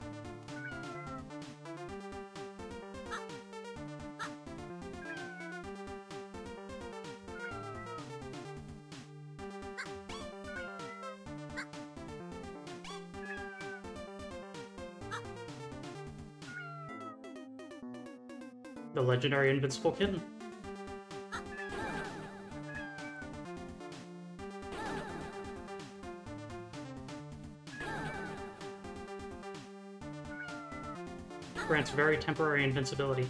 The legendary invincible Kitten. Grants very temporary invincibility.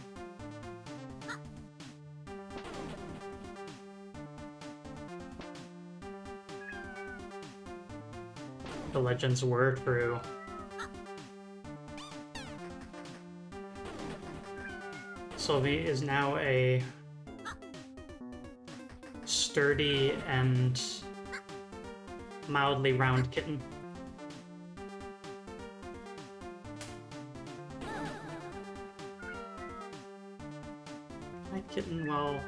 The legends were true. Sylvie is now a sturdy and mildly round kitten. Hi, kitten. Well,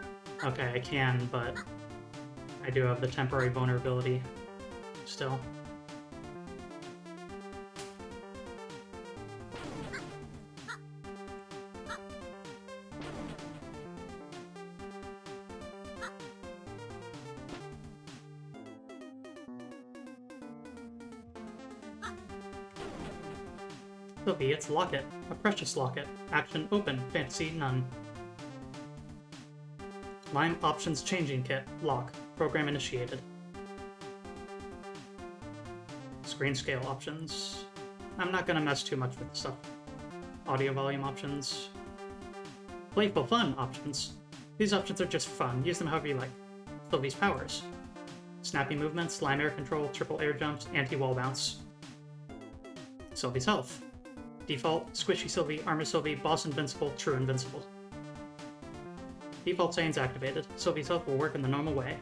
okay, I can, but I do have the temporary vulnerability still. Sylvie, it's Locket. A precious locket. Action open. Fantasy none. Line options changing kit. Lock. Program initiated. Screen scale options. I'm not gonna mess too much with this stuff. Audio volume options. Playful fun options. These options are just fun. Use them however you like. Sylvie's powers. Snappy movements, lime air control, triple air jumps, anti-wall bounce. Sylvie's health. Default, Squishy Sylvie, Armor Sylvie, Boss Invincible, True Invincible. Default settings activated. Sylvie's health will work in the normal way.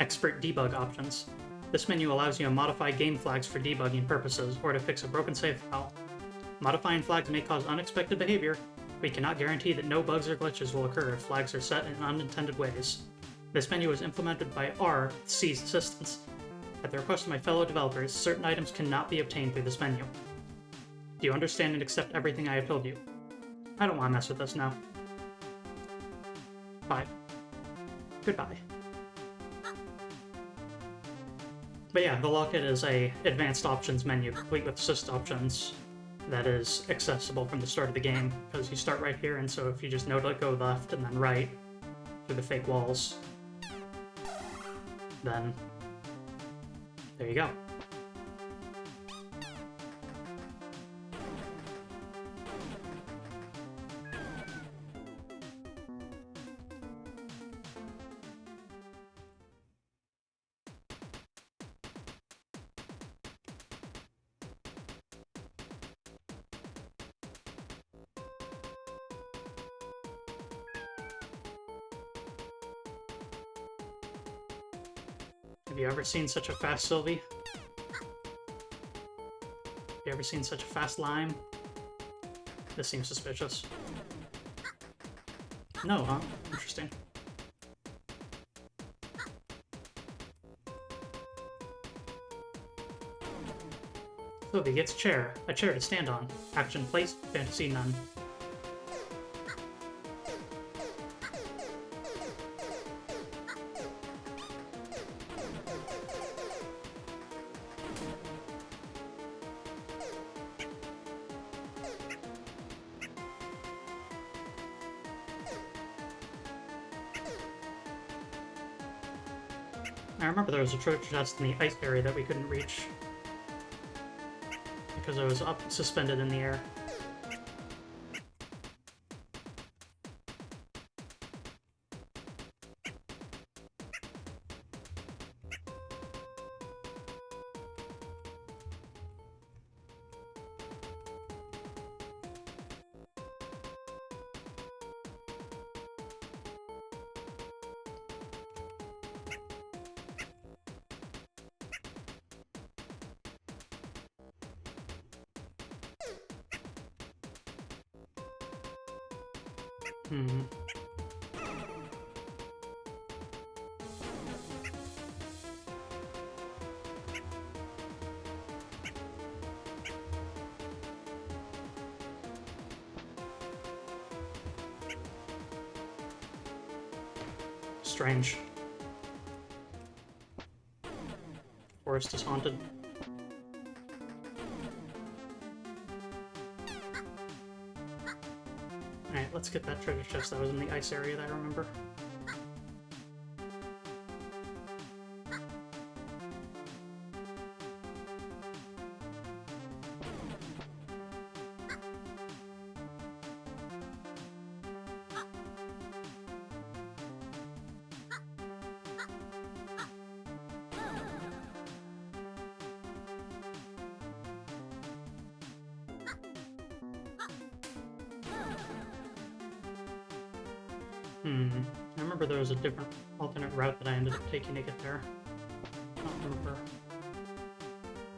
Expert debug options. This menu allows you to modify game flags for debugging purposes or to fix a broken save file. Modifying flags may cause unexpected behavior. We cannot guarantee that no bugs or glitches will occur if flags are set in unintended ways. This menu was implemented by C's assistants. At the request of my fellow developers, certain items cannot be obtained through this menu. Do you understand and accept everything I have told you? I don't want to mess with this now. 5. Goodbye. But yeah, the Locket is a advanced options menu, complete with assist options, that is accessible from the start of the game, because you start right here, and so if you just know to go left and then right through the fake walls, then there you go. Have you ever seen such a fast Sylvie? Have you ever seen such a fast lime? This seems suspicious. No, huh? Interesting. Sylvie gets a chair to stand on. Action place, fantasy none. I remember there was a treasure chest in the ice area that we couldn't reach because it was up suspended in the air. Hmm. Strange. Forest is haunted. Alright, let's get that treasure chest that was in the ice area that I remember. I remember there was a different alternate route that I ended up taking to get there. I don't remember.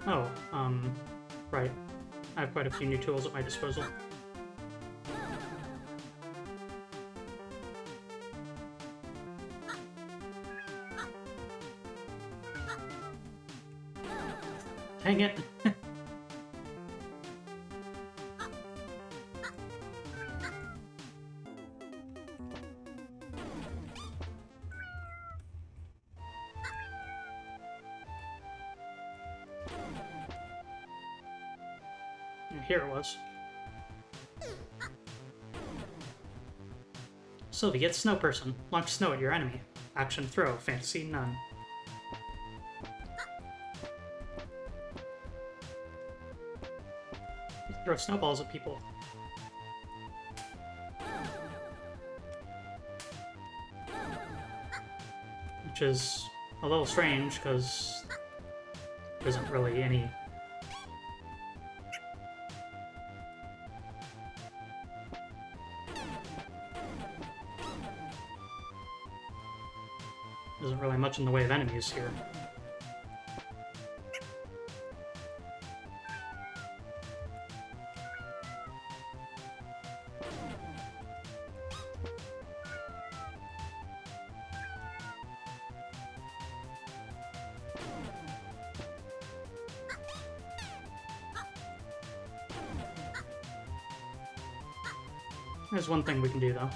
Oh, right. I have quite a few new tools at my disposal. Dang it! Here it was. Sylvie, get Snow Person. Launch snow at your enemy. Action throw, fantasy none. Throw snowballs at people. Which is a little strange, because there isn't really any... There isn't really much in the way of enemies here. There's one thing we can do, though.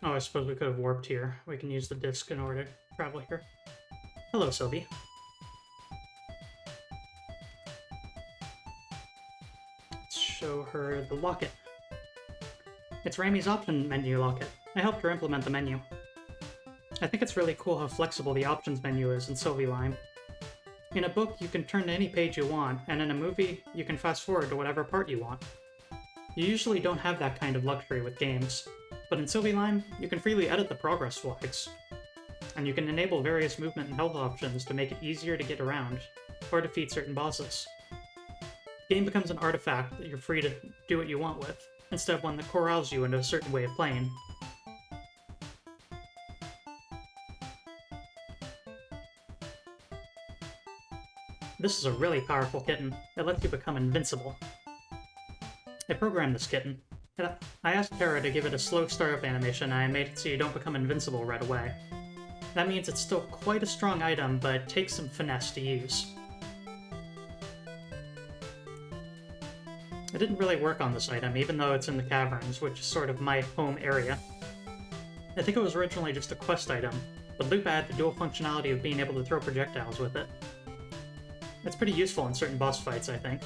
Oh, I suppose we could have warped here. We can use the disc in order to travel here. Hello, Sylvie. Let's show her the locket. It's Ramie's option menu locket. I helped her implement the menu. I think it's really cool how flexible the options menu is in Sylvie Lime. In a book, you can turn to any page you want, and in a movie, you can fast forward to whatever part you want. You usually don't have that kind of luxury with games, but in Sylvie Lime, you can freely edit the progress flags. And you can enable various movement and health options to make it easier to get around, or defeat certain bosses. The game becomes an artifact that you're free to do what you want with, instead of one that corrals you into a certain way of playing. This is a really powerful kitten. It lets you become invincible. I programmed this kitten. I asked Terra to give it a slow startup animation, and I made it so you don't become invincible right away. That means it's still quite a strong item, but takes some finesse to use. It didn't really work on this item, even though it's in the caverns, which is sort of my home area. I think it was originally just a quest item, but Loop added the dual functionality of being able to throw projectiles with it. It's pretty useful in certain boss fights, I think.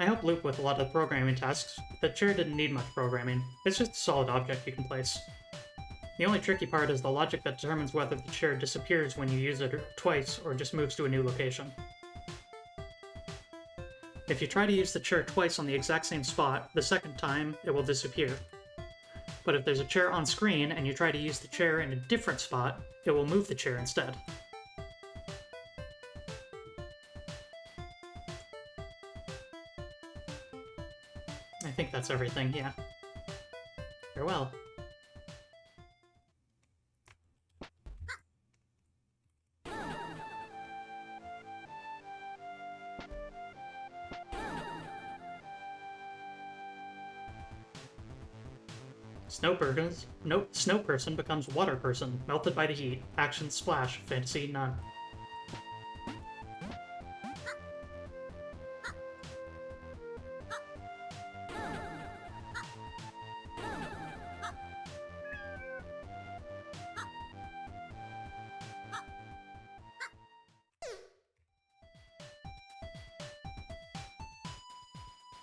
I helped Loop with a lot of the programming tasks, but the chair didn't need much programming. It's just a solid object you can place. The only tricky part is the logic that determines whether the chair disappears when you use it twice or just moves to a new location. If you try to use the chair twice on the exact same spot, the second time it will disappear. But if there's a chair on screen and you try to use the chair in a different spot, it will move the chair instead. I think that's everything, yeah. Farewell. Snow person becomes water person, melted by the heat. Action splash, fantasy none.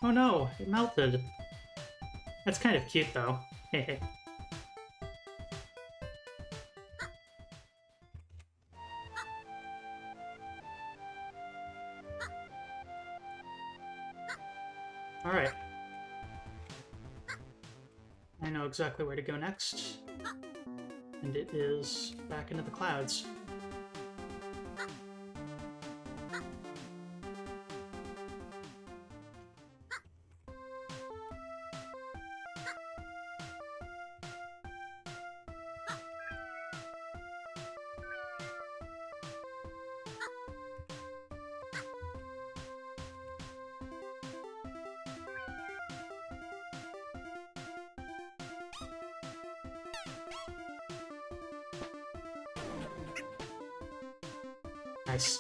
Oh no, it melted. That's kind of cute though. Hehe. Alright. I know exactly where to go next. And it is back into the clouds. Nice.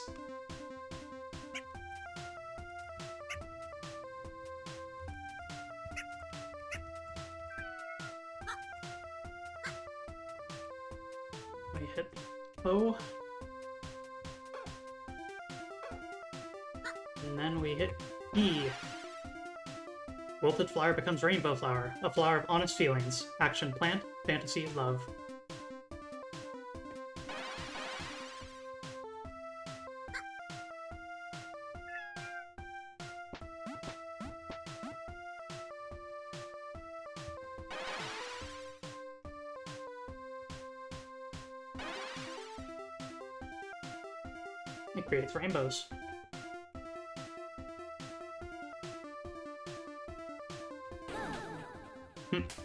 We hit O. And then we hit E. Wilted flower becomes rainbow flower, a flower of honest feelings. Action plant, fantasy, love. It creates rainbows.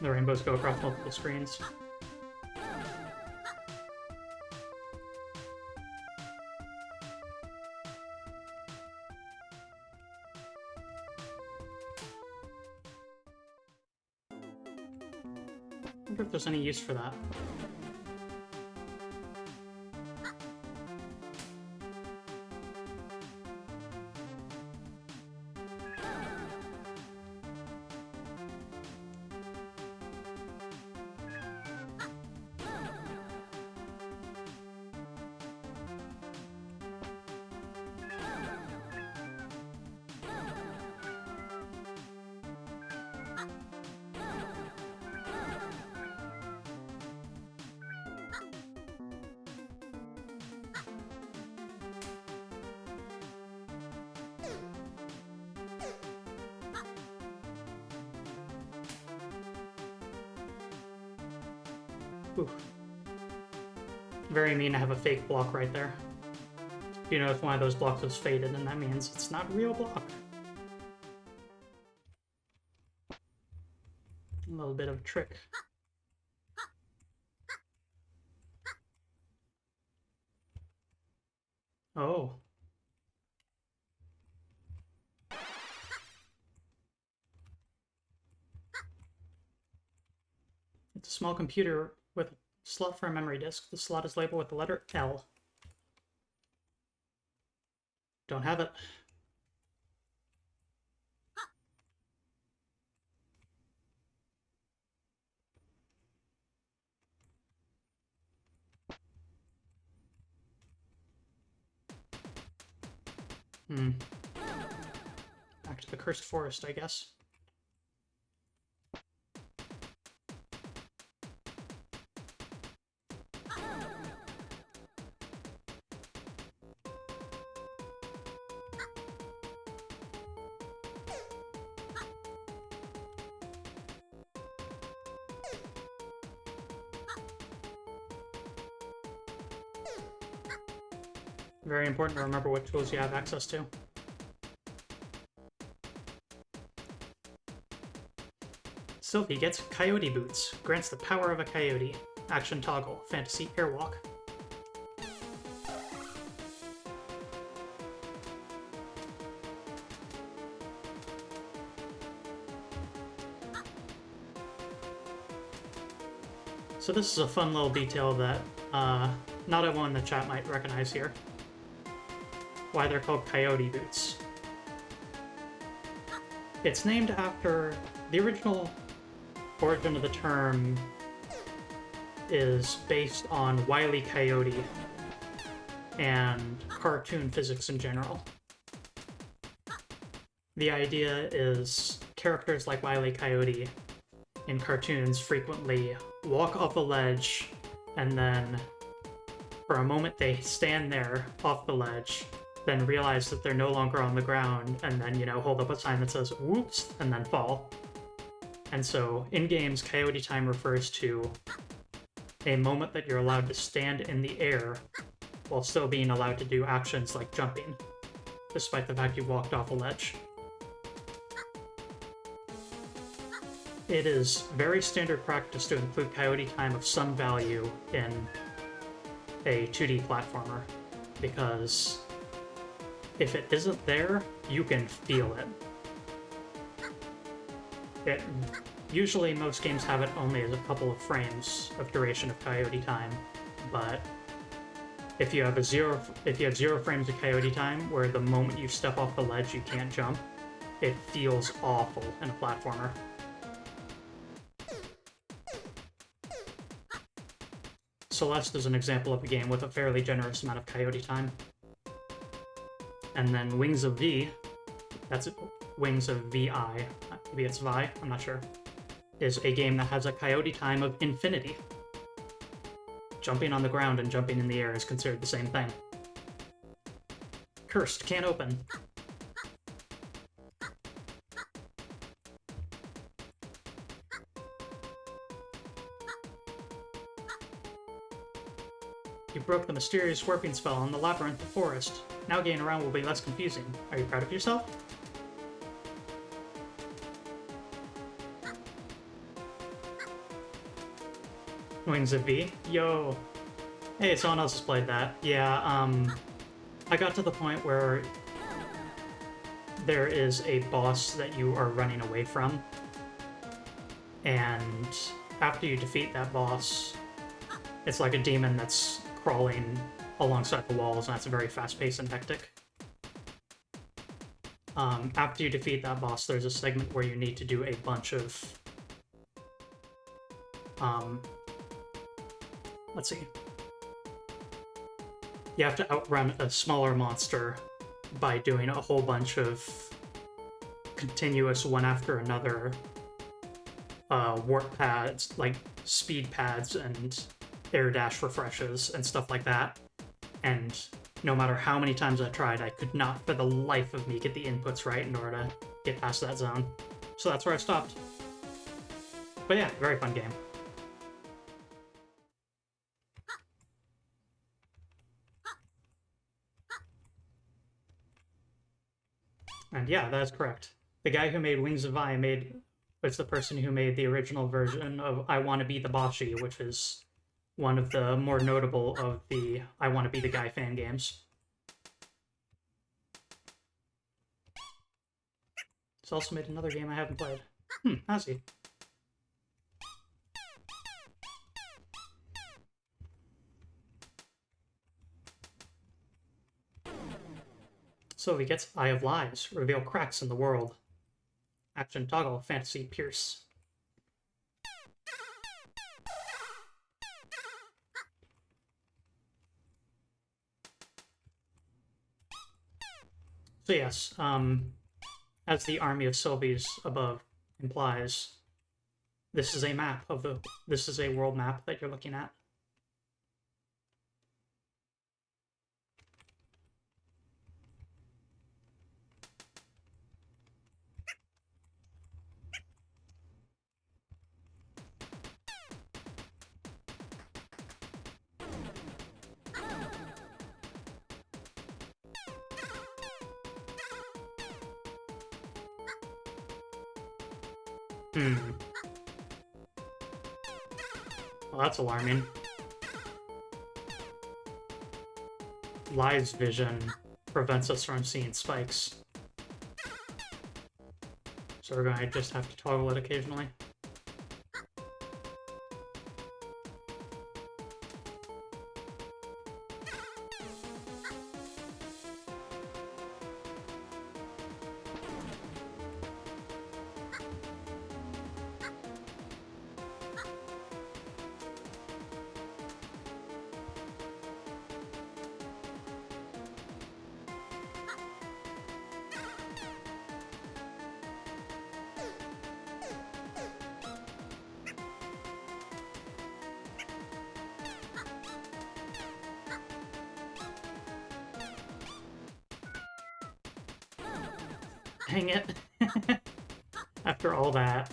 The rainbows go across multiple screens. I wonder if there's any use for that. Ooh. Very mean to have a fake block right there. If you notice one of those blocks was faded, and that means it's not a real block. A little bit of a trick. Oh. It's a small computer with a slot for a memory disk. The slot is labeled with the letter L. Don't have it. Back to the cursed forest, I guess. Very important to remember what tools you have access to. Sylvie gets Coyote Boots. Grants the power of a coyote. Action toggle. Fantasy Airwalk. So this is a fun little detail that not everyone in the chat might recognize here. Why they're called Coyote Boots. It's named after the original origin of the term is based on Wile E. Coyote and cartoon physics in general. The idea is characters like Wile E. Coyote in cartoons frequently walk off a ledge and then for a moment they stand there off the ledge, then realize that they're no longer on the ground, and then, you know, hold up a sign that says, whoops, and then fall. And so, in games, Coyote Time refers to a moment that you're allowed to stand in the air while still being allowed to do actions like jumping, despite the fact you walked off a ledge. It is very standard practice to include Coyote Time of some value in a 2D platformer, because if it isn't there, you can feel it. Usually most games have it only as a couple of frames of duration of Coyote Time, but if you have zero frames of coyote time, where the moment you step off the ledge you can't jump, it feels awful in a platformer. Celeste is an example of a game with a fairly generous amount of coyote time. And then Wings of Vi, that's Wings of Vi, maybe it's Vi, I'm not sure, is a game that has a coyote time of infinity. Jumping on the ground and jumping in the air is considered the same thing. Cursed, can't open. You broke the mysterious warping spell on the labyrinth forest. Now getting around will be less confusing. Are you proud of yourself? Wings of Vi? Yo! Hey, someone else has played that. Yeah, I got to the point where there is a boss that you are running away from, and after you defeat that boss, it's like a demon that's crawling alongside the walls, and that's very fast-paced and hectic. After you defeat that boss, there's a segment where you need to do a bunch of... let's see. You have to outrun a smaller monster by doing a whole bunch of continuous one after another warp pads, like speed pads and air dash refreshes and stuff like that. And no matter how many times I tried, I could not for the life of me get the inputs right in order to get past that zone. So that's where I stopped. But yeah, very fun game. And yeah, that's correct. The guy who made Wings of Vi was the person who made the original version of I Want to Be the Boshi, which is one of the more notable of the I Want to Be the Guy fan games. He's also made another game I haven't played. Has he? Sylvie gets Eye of Lies, reveal cracks in the world. Action toggle, fantasy pierce. So yes, as the army of Sylvies above implies, this is a map of this is a world map that you're looking at. Well, that's alarming. Lies vision prevents us from seeing spikes. So we're going to just have to toggle it occasionally. Dang it. After all that.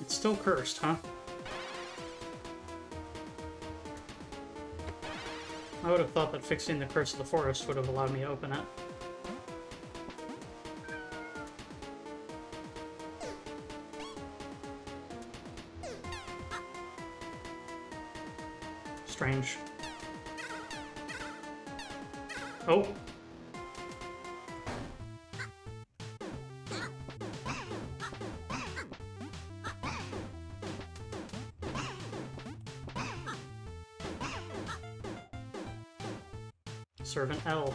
It's still cursed, huh? I would have thought that fixing the Curse of the Forest would have allowed me to open it. Strange. Oh! Servant L.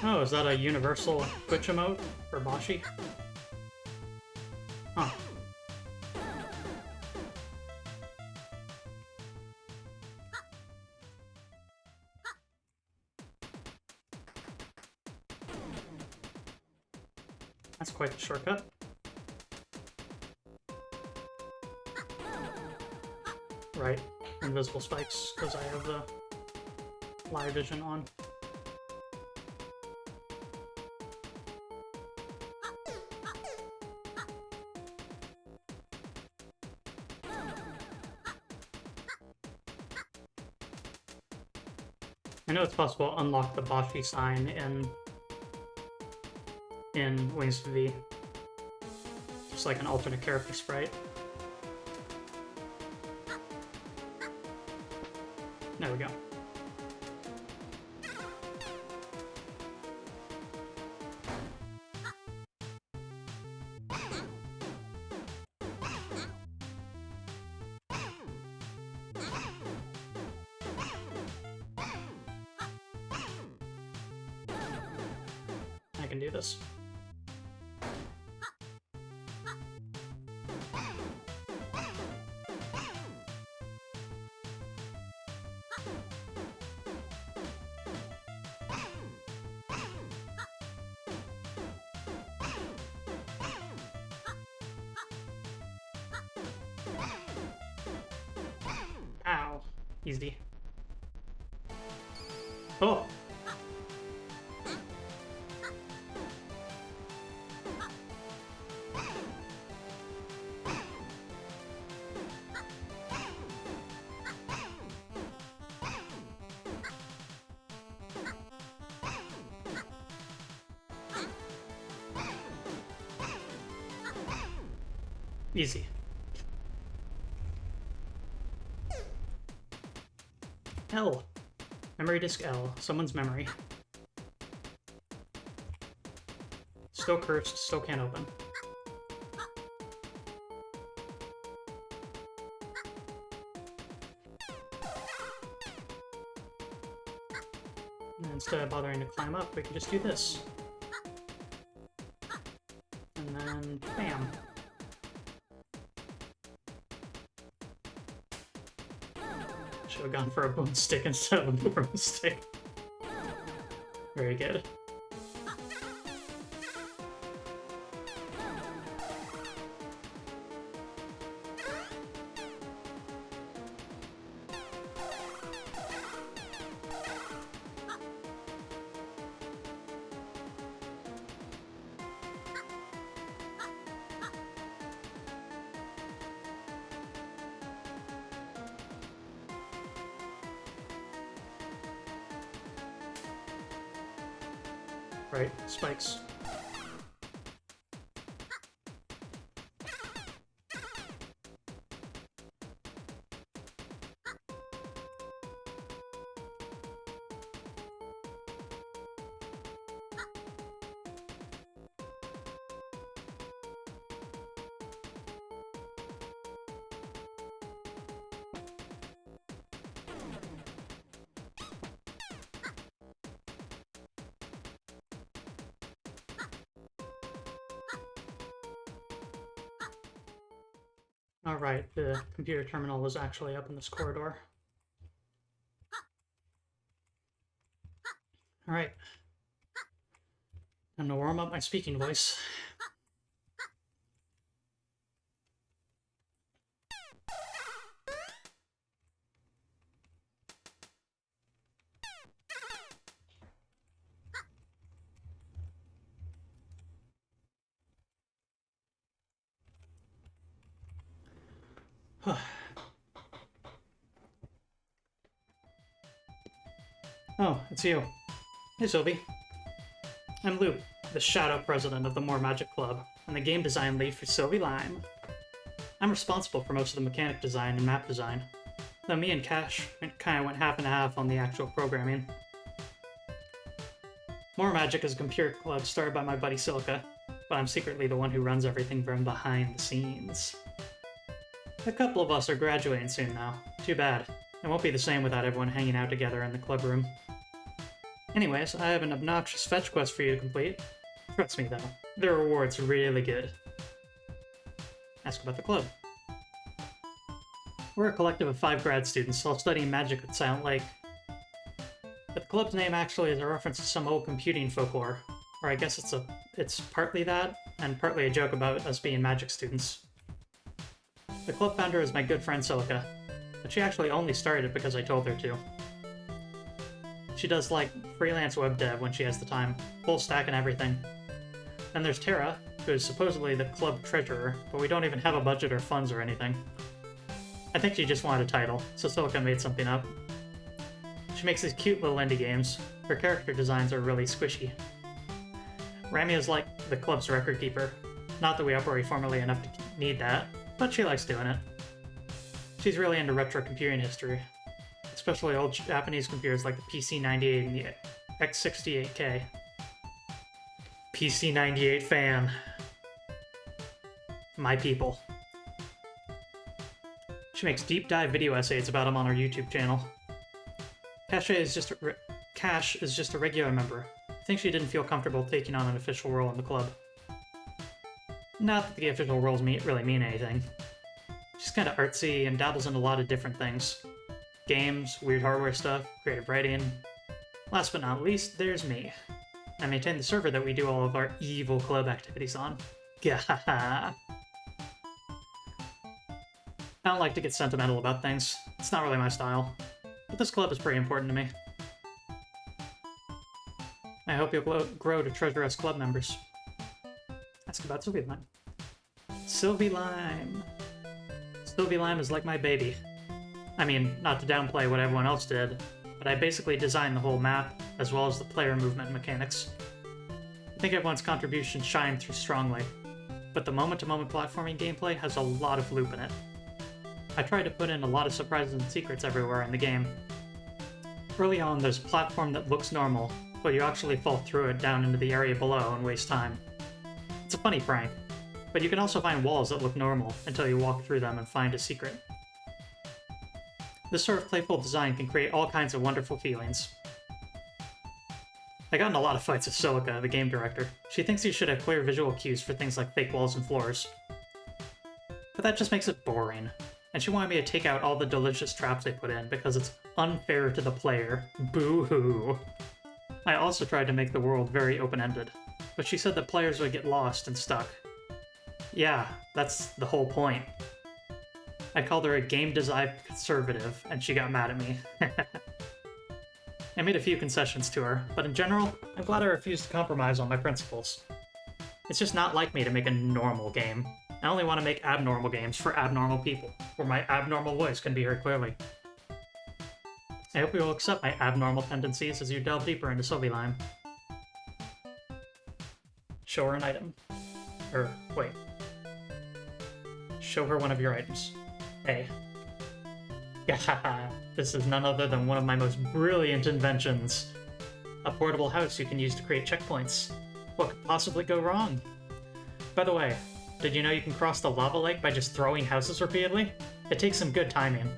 Oh, is that a universal Twitch emote for Bashi? Huh. That's quite the shortcut. Right. Invisible spikes, because I have the live vision on. I know it's possible to unlock the Bashi sign in Wings of V. Just like an alternate character sprite. There we go. I can do this. Ow. Easy. Oh! Easy. L. Memory disk L. Someone's memory. Still cursed, still can't open. And instead of bothering to climb up, we can just do this. And then, bam. Should have gone for a boomstick instead of a broomstick. Very good. Right, spikes. Alright, the computer terminal was actually up in this corridor. Alright. I'm gonna warm up my speaking voice. Oh, it's you. Hey, Sylvie. I'm Luke, the shadow president of the More Magic Club, and the game design lead for Sylvie Lime. I'm responsible for most of the mechanic design and map design, though me and Cash kind of went half and half on the actual programming. More Magic is a computer club started by my buddy Silica, but I'm secretly the one who runs everything from behind the scenes. A couple of us are graduating soon now. Too bad. It won't be the same without everyone hanging out together in the club room. Anyways, I have an obnoxious fetch quest for you to complete. Trust me though, the reward's really good. Ask about the club. We're a collective of 5 grad students, all studying magic at Silent Lake. But the club's name actually is a reference to some old computing folklore, or I guess it's partly that, and partly a joke about us being magic students. The club founder is my good friend Silica, but she actually only started it because I told her to. She does like freelance web dev when she has the time, full stack and everything. Then there's Tara, who is supposedly the club treasurer, but we don't even have a budget or funds or anything. I think she just wanted a title, so Silica made something up. She makes these cute little indie games. Her character designs are really squishy. Rami is like the club's record keeper. Not that we operate formally enough to need that, but she likes doing it. She's really into retro computing history, especially old Japanese computers like the PC-98 and the X68K. PC-98 fan. My people. She makes deep dive video essays about them on her YouTube channel. Cash is just a regular member. I think she didn't feel comfortable taking on an official role in the club. Not that the official roles really mean anything. She's kind of artsy and dabbles in a lot of different things. Games, weird hardware stuff, creative writing. Last but not least, there's me. I maintain the server that we do all of our evil club activities on. Gahaha. I don't like to get sentimental about things. It's not really my style. But this club is pretty important to me. I hope you'll grow to treasure us club members. Ask about Sylvie Lime. Sylvie Lime. Sylvie Lime is like my baby. I mean, not to downplay what everyone else did, but I basically designed the whole map, as well as the player movement mechanics. I think everyone's contributions shine through strongly, but the moment-to-moment platforming gameplay has a lot of loop in it. I tried to put in a lot of surprises and secrets everywhere in the game. Early on, there's a platform that looks normal, but you actually fall through it down into the area below and waste time. It's a funny prank, but you can also find walls that look normal until you walk through them and find a secret. This sort of playful design can create all kinds of wonderful feelings. I got in a lot of fights with Silica, the game director. She thinks you should have clear visual cues for things like fake walls and floors. But that just makes it boring. And she wanted me to take out all the delicious traps they put in because it's unfair to the player. Boo-hoo. I also tried to make the world very open-ended, but she said that players would get lost and stuck. Yeah, that's the whole point. I called her a game design conservative, and she got mad at me. I made a few concessions to her, but in general, I'm glad I refused to compromise on my principles. It's just not like me to make a normal game. I only want to make abnormal games for abnormal people, where my abnormal voice can be heard clearly. I hope you will accept my abnormal tendencies as you delve deeper into Sylvie Lime. Show her an item. Wait. Show her one of your items. Hey. Gahaha. This is none other than one of my most brilliant inventions. A portable house you can use to create checkpoints. What could possibly go wrong? By the way, did you know you can cross the lava lake by just throwing houses repeatedly? It takes some good timing.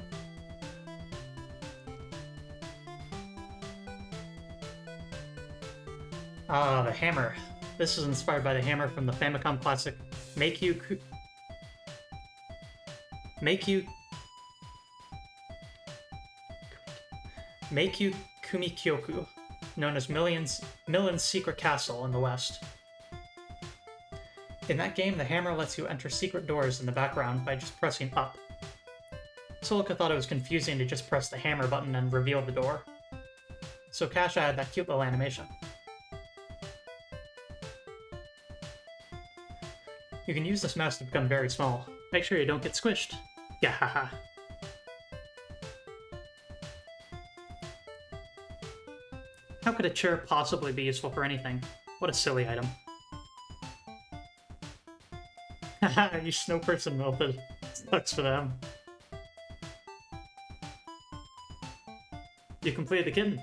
Ah, the hammer. This is inspired by the hammer from the Famicom classic Meikyu Kumikyoku, known as Millen's Secret Castle in the West. In that game, the hammer lets you enter secret doors in the background by just pressing up. Silica thought it was confusing to just press the hammer button and reveal the door. So Cash added that cute little animation. You can use this mouse to become very small. Make sure you don't get squished. Yeah. How could a chair possibly be useful for anything? What a silly item. Haha, you snow person melted. Sucks for them. You completed the kitten.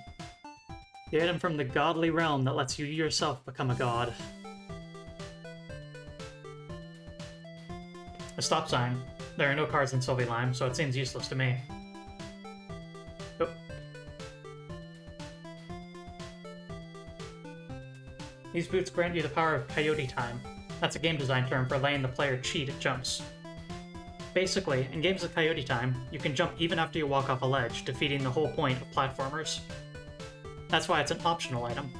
The item from the godly realm that lets you yourself become a god. A stop sign. There are no cars in Sylvie Lime, so it seems useless to me. Oh. These boots grant you the power of Coyote Time. That's a game design term for letting the player cheat at jumps. Basically, in games with Coyote Time, you can jump even after you walk off a ledge, defeating the whole point of platformers. That's why it's an optional item.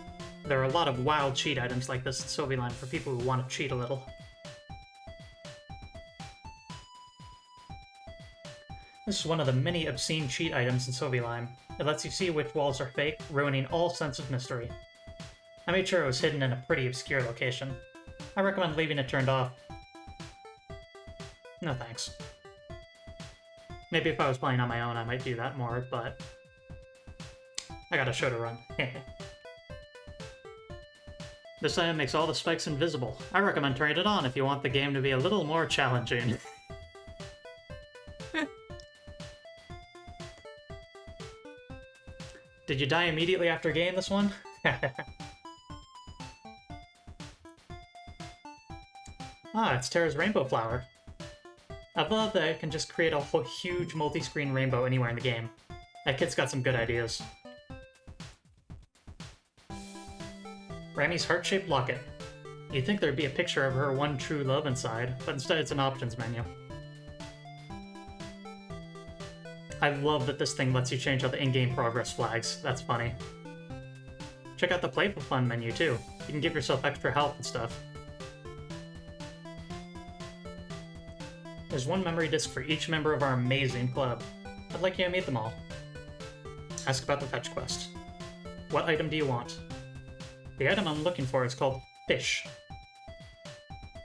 There are a lot of wild cheat items like this in Sylvie Lime for people who want to cheat a little. This is one of the many obscene cheat items in Sylvie Lime. It lets you see which walls are fake, ruining all sense of mystery. I made sure it was hidden in a pretty obscure location. I recommend leaving it turned off. No thanks. Maybe if I was playing on my own I might do that more, but I got a show to run. This item makes all the spikes invisible. I recommend turning it on if you want the game to be a little more challenging. Did you die immediately after getting this one? Ah, it's Terra's rainbow flower. I love that it can just create a whole huge multi-screen rainbow anywhere in the game. That kid's got some good ideas. Rammy's heart-shaped locket. You'd think there'd be a picture of her one true love inside, but instead it's an options menu. I love that this thing lets you change out the in-game progress flags. That's funny. Check out the Playful Fun menu too. You can give yourself extra health and stuff. There's one memory disk for each member of our amazing club. I'd like you to meet them all. Ask about the fetch quest. What item do you want? The item I'm looking for is called Fish.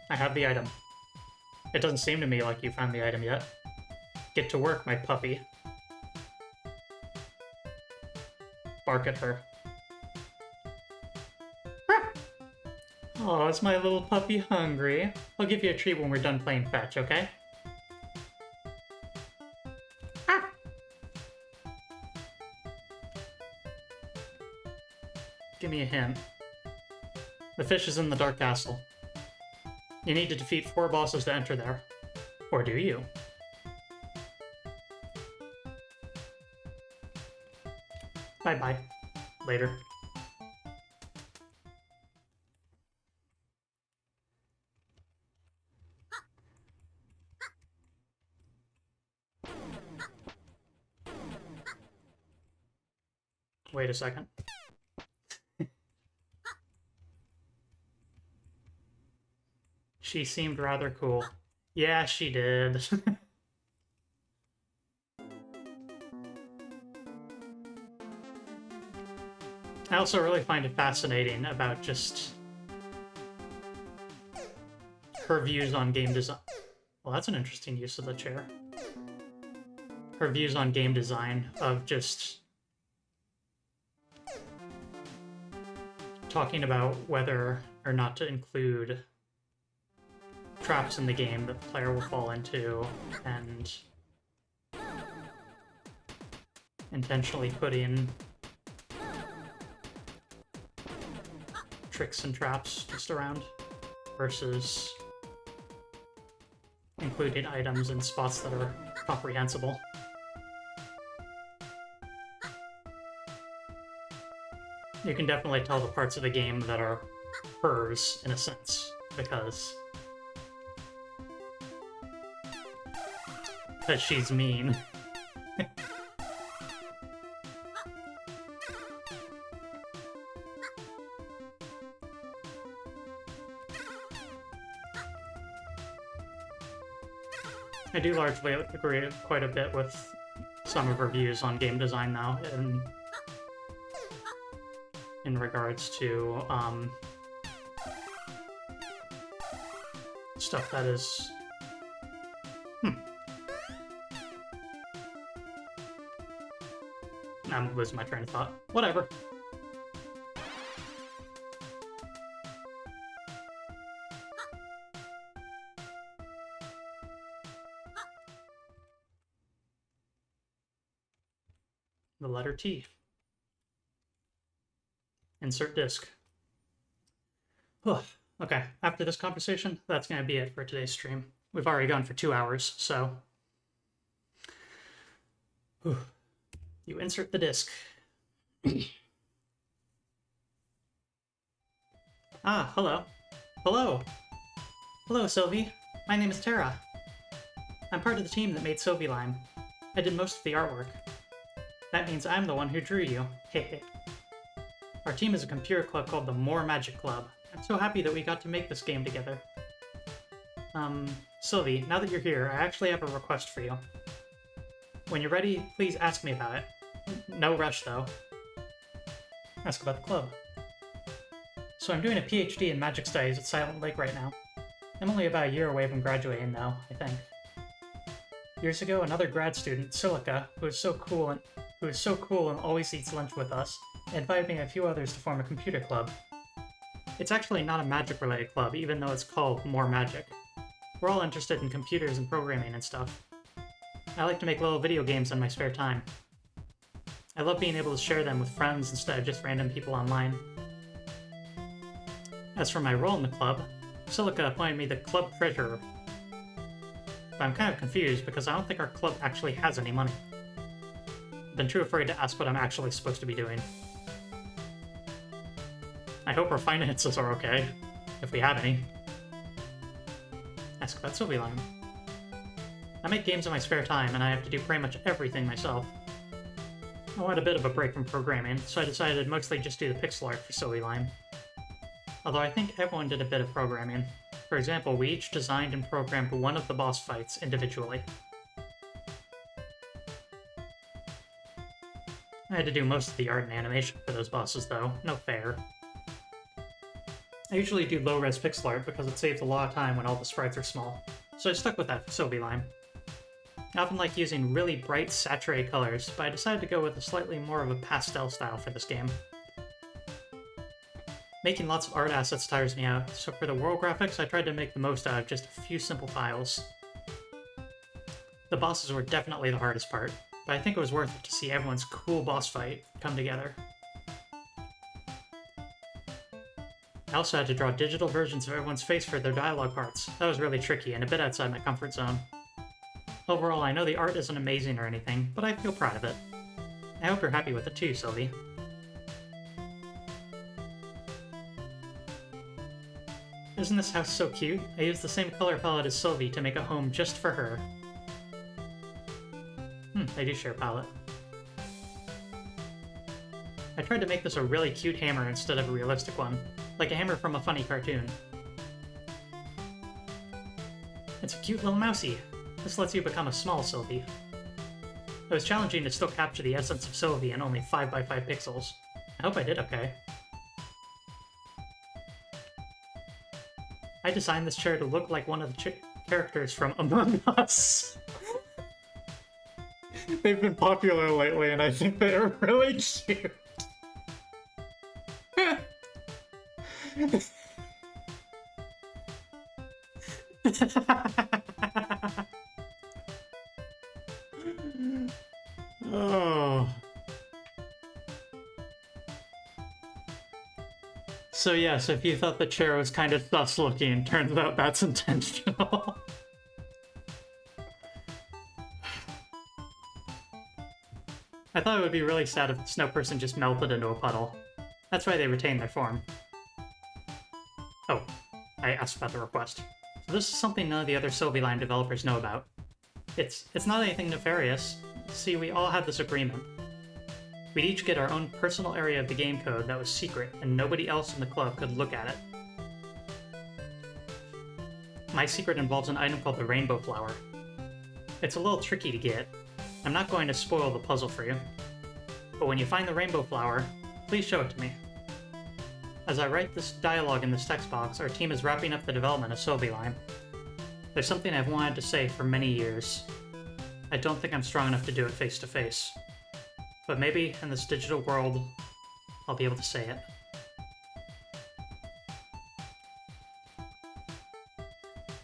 I have the item. It doesn't seem to me like you found the item yet. Get to work, my puppy. Bark at her. Oh, is my little puppy hungry? I'll give you a treat when we're done playing fetch, okay? Give me a hint. The fish is in the Dark Castle. You need to defeat 4 bosses to enter there. Or do you? Bye-bye. Later. Wait a second. She seemed rather cool. Yeah, she did. I also really find it fascinating about just her views on game design. Well, that's an interesting use of the chair. Her views on game design of just talking about whether or not to include traps in the game that the player will fall into, and intentionally put in tricks and traps just around, versus including items in spots that are comprehensible. You can definitely tell the parts of the game that are hers, in a sense, because she's mean. I do largely agree quite a bit with some of her views on game design now, in regards to stuff that is I'm losing my train of thought. Whatever. The letter T. Insert disk. Okay, after this conversation, that's going to be it for today's stream. We've already gone for 2 hours, so... You insert the disk. Ah, hello. Hello! Hello, Sylvie. My name is Tara. I'm part of the team that made Sylvie Lime. I did most of the artwork. That means I'm the one who drew you. Hehe. Our team is a computer club called the More Magic Club. I'm so happy that we got to make this game together. Sylvie, now that you're here, I actually have a request for you. When you're ready, please ask me about it. No rush, though. Ask about the club. So I'm doing a PhD in magic studies at Silent Lake right now. I'm only about a year away from graduating, though, I think. Years ago, another grad student, Silica, who is so cool and always eats lunch with us, invited me and a few others to form a computer club. It's actually not a magic-related club, even though it's called More Magic. We're all interested in computers and programming and stuff. I like to make little video games in my spare time. I love being able to share them with friends instead of just random people online. As for my role in the club, Silica appointed me the club treasurer. But I'm kind of confused because I don't think our club actually has any money. I've been too afraid to ask what I'm actually supposed to be doing. I hope our finances are okay, if we have any. Ask about Sylvie Lime. I make games in my spare time, and I have to do pretty much everything myself. I want a bit of a break from programming, so I decided to mostly just do the pixel art for Sylvie Lime. Although I think everyone did a bit of programming. For example, we each designed and programmed one of the boss fights individually. I had to do most of the art and animation for those bosses, though. No fair. I usually do low-res pixel art because it saves a lot of time when all the sprites are small, so I stuck with that for Sylvie Lime. I often like using really bright, saturated colors, but I decided to go with a slightly more of a pastel style for this game. Making lots of art assets tires me out, so for the world graphics I tried to make the most out of just a few simple files. The bosses were definitely the hardest part, but I think it was worth it to see everyone's cool boss fight come together. I also had to draw digital versions of everyone's face for their dialogue parts. That was really tricky and a bit outside my comfort zone. Overall, I know the art isn't amazing or anything, but I feel proud of it. I hope you're happy with it too, Sylvie. Isn't this house so cute? I used the same color palette as Sylvie to make a home just for her. They do share a palette. I tried to make this a really cute hammer instead of a realistic one, like a hammer from a funny cartoon. It's a cute little mousey. This lets you become a small Sylvie. It was challenging to still capture the essence of Sylvie in only 5x5 pixels. I hope I did okay. I designed this chair to look like one of the characters from Among Us. They've been popular lately, and I think they're really cute. Oh. So yes, if you thought the chair was kind of sus looking, turns out that's intentional. I thought it would be really sad if the snow person just melted into a puddle. That's why they retain their form. Oh, I asked about the request. So this is something none of the other Sylvie Lime developers know about. It's not anything nefarious. See, we all had this agreement. We'd each get our own personal area of the game code that was secret, and nobody else in the club could look at it. My secret involves an item called the Rainbow Flower. It's a little tricky to get. I'm not going to spoil the puzzle for you. But when you find the Rainbow Flower, please show it to me. As I write this dialogue in this text box, our team is wrapping up the development of Sylvie Lime. There's something I've wanted to say for many years. I don't think I'm strong enough to do it face to face. but maybe in this digital world, I'll be able to say it.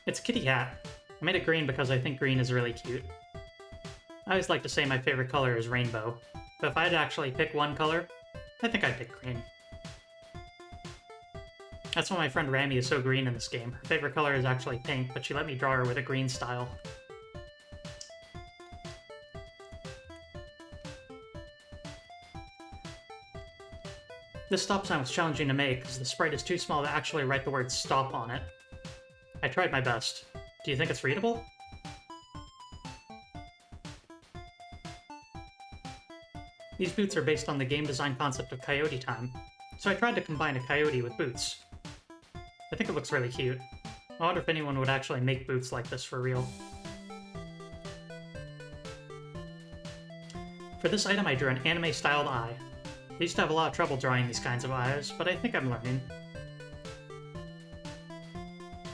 It's a kitty cat. I made it green because I think green is really cute. I always like to say my favorite color is rainbow, but if I had to actually pick one color, I think I'd pick green. That's why my friend Rami is so green in this game. Her favorite color is actually pink, but she let me draw her with a green style. This stop sign was challenging to make because the sprite is too small to actually write the word stop on it. I tried my best. Do you think it's readable? These boots are based on the game design concept of coyote time, so I tried to combine a coyote with boots. I think it looks really cute. I wonder if anyone would actually make boots like this for real. For this item, I drew an anime-styled eye. I used to have a lot of trouble drawing these kinds of eyes, but I think I'm learning.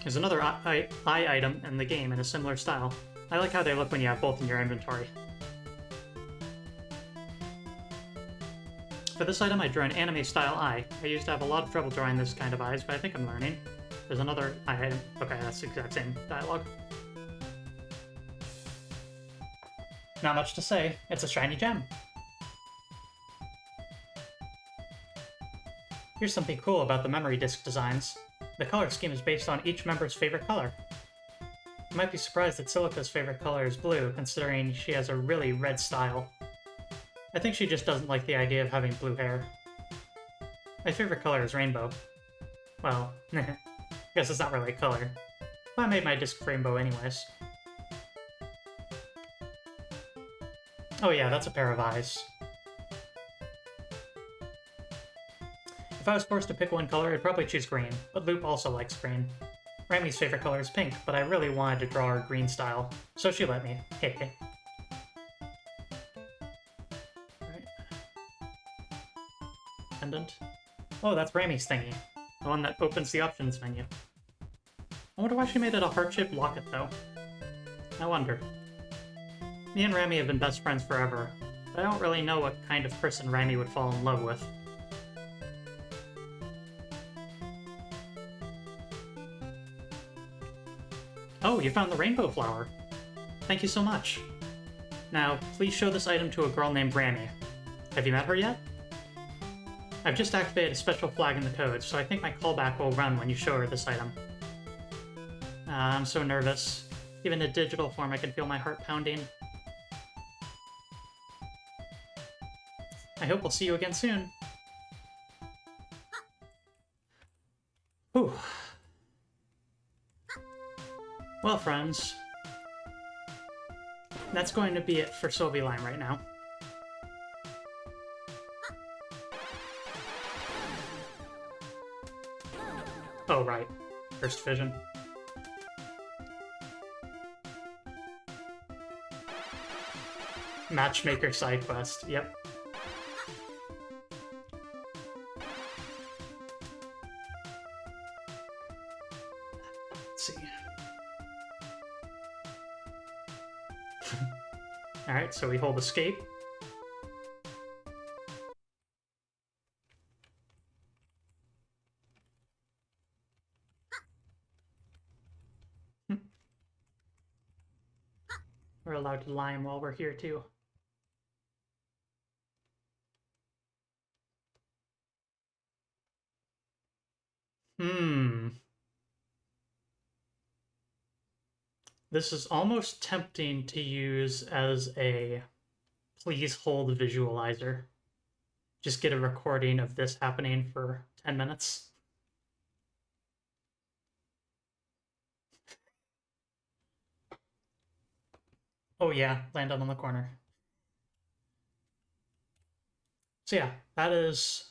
There's another eye item in the game in a similar style. I like how they look when you have both in your inventory. For this item, I drew an anime-style eye. I used to have a lot of trouble drawing this kind of eyes, but I think I'm learning. There's another eye item. Okay, that's the exact same dialogue. Not much to say. It's a shiny gem. Here's something cool about the memory disk designs. The color scheme is based on each member's favorite color. You might be surprised that Silica's favorite color is blue, considering she has a really red style. I think she just doesn't like the idea of having blue hair. My favorite color is rainbow. Well, I guess it's not really a color. But I made my disc rainbow anyways. Oh yeah, that's a pair of eyes. If I was forced to pick one color, I'd probably choose green, but Loop also likes green. Rami's favorite color is pink, but I really wanted to draw her green style, so she let me. Hey. Alright. Pendant. Oh, that's Rami's thingy. The one that opens the options menu. I wonder why she made it a heart-shaped locket, though. I wonder. Me and Rami have been best friends forever, but I don't really know what kind of person Rami would fall in love with. Oh, you found the rainbow flower. Thank you so much. Now, please show this item to a girl named Rami. Have you met her yet? I've just activated a special flag in the code, so I think my callback will run when you show her this item. I'm so nervous. Even in digital form, I can feel my heart pounding. I hope we'll see you again soon. Whew. Well, friends, that's going to be it for Sylvie Line right now. Oh, right. First Vision. Matchmaker side quest, yep. Let's see. Alright, so we hold escape. We're allowed to lime while we're here, too. This is almost tempting to use as a please hold visualizer. Just get a recording of this happening for 10 minutes. Oh yeah, land on the corner. So yeah, that is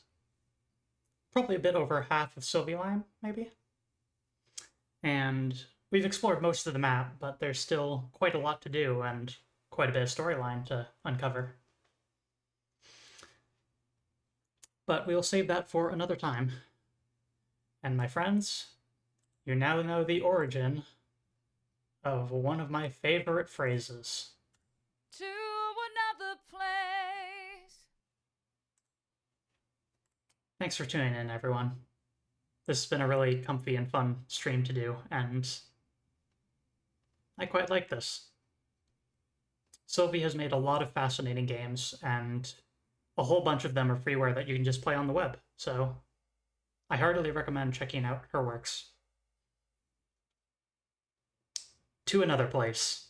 probably a bit over half of Sylvie Line, maybe. And we've explored most of the map, but there's still quite a lot to do and quite a bit of storyline to uncover. But we'll save that for another time. And my friends, you now know the origin of one of my favorite phrases. To another place. Thanks for tuning in, everyone. This has been a really comfy and fun stream to do, and I quite like this. Sylvie has made a lot of fascinating games, and a whole bunch of them are freeware that you can just play on the web, so I heartily recommend checking out her works. To another place.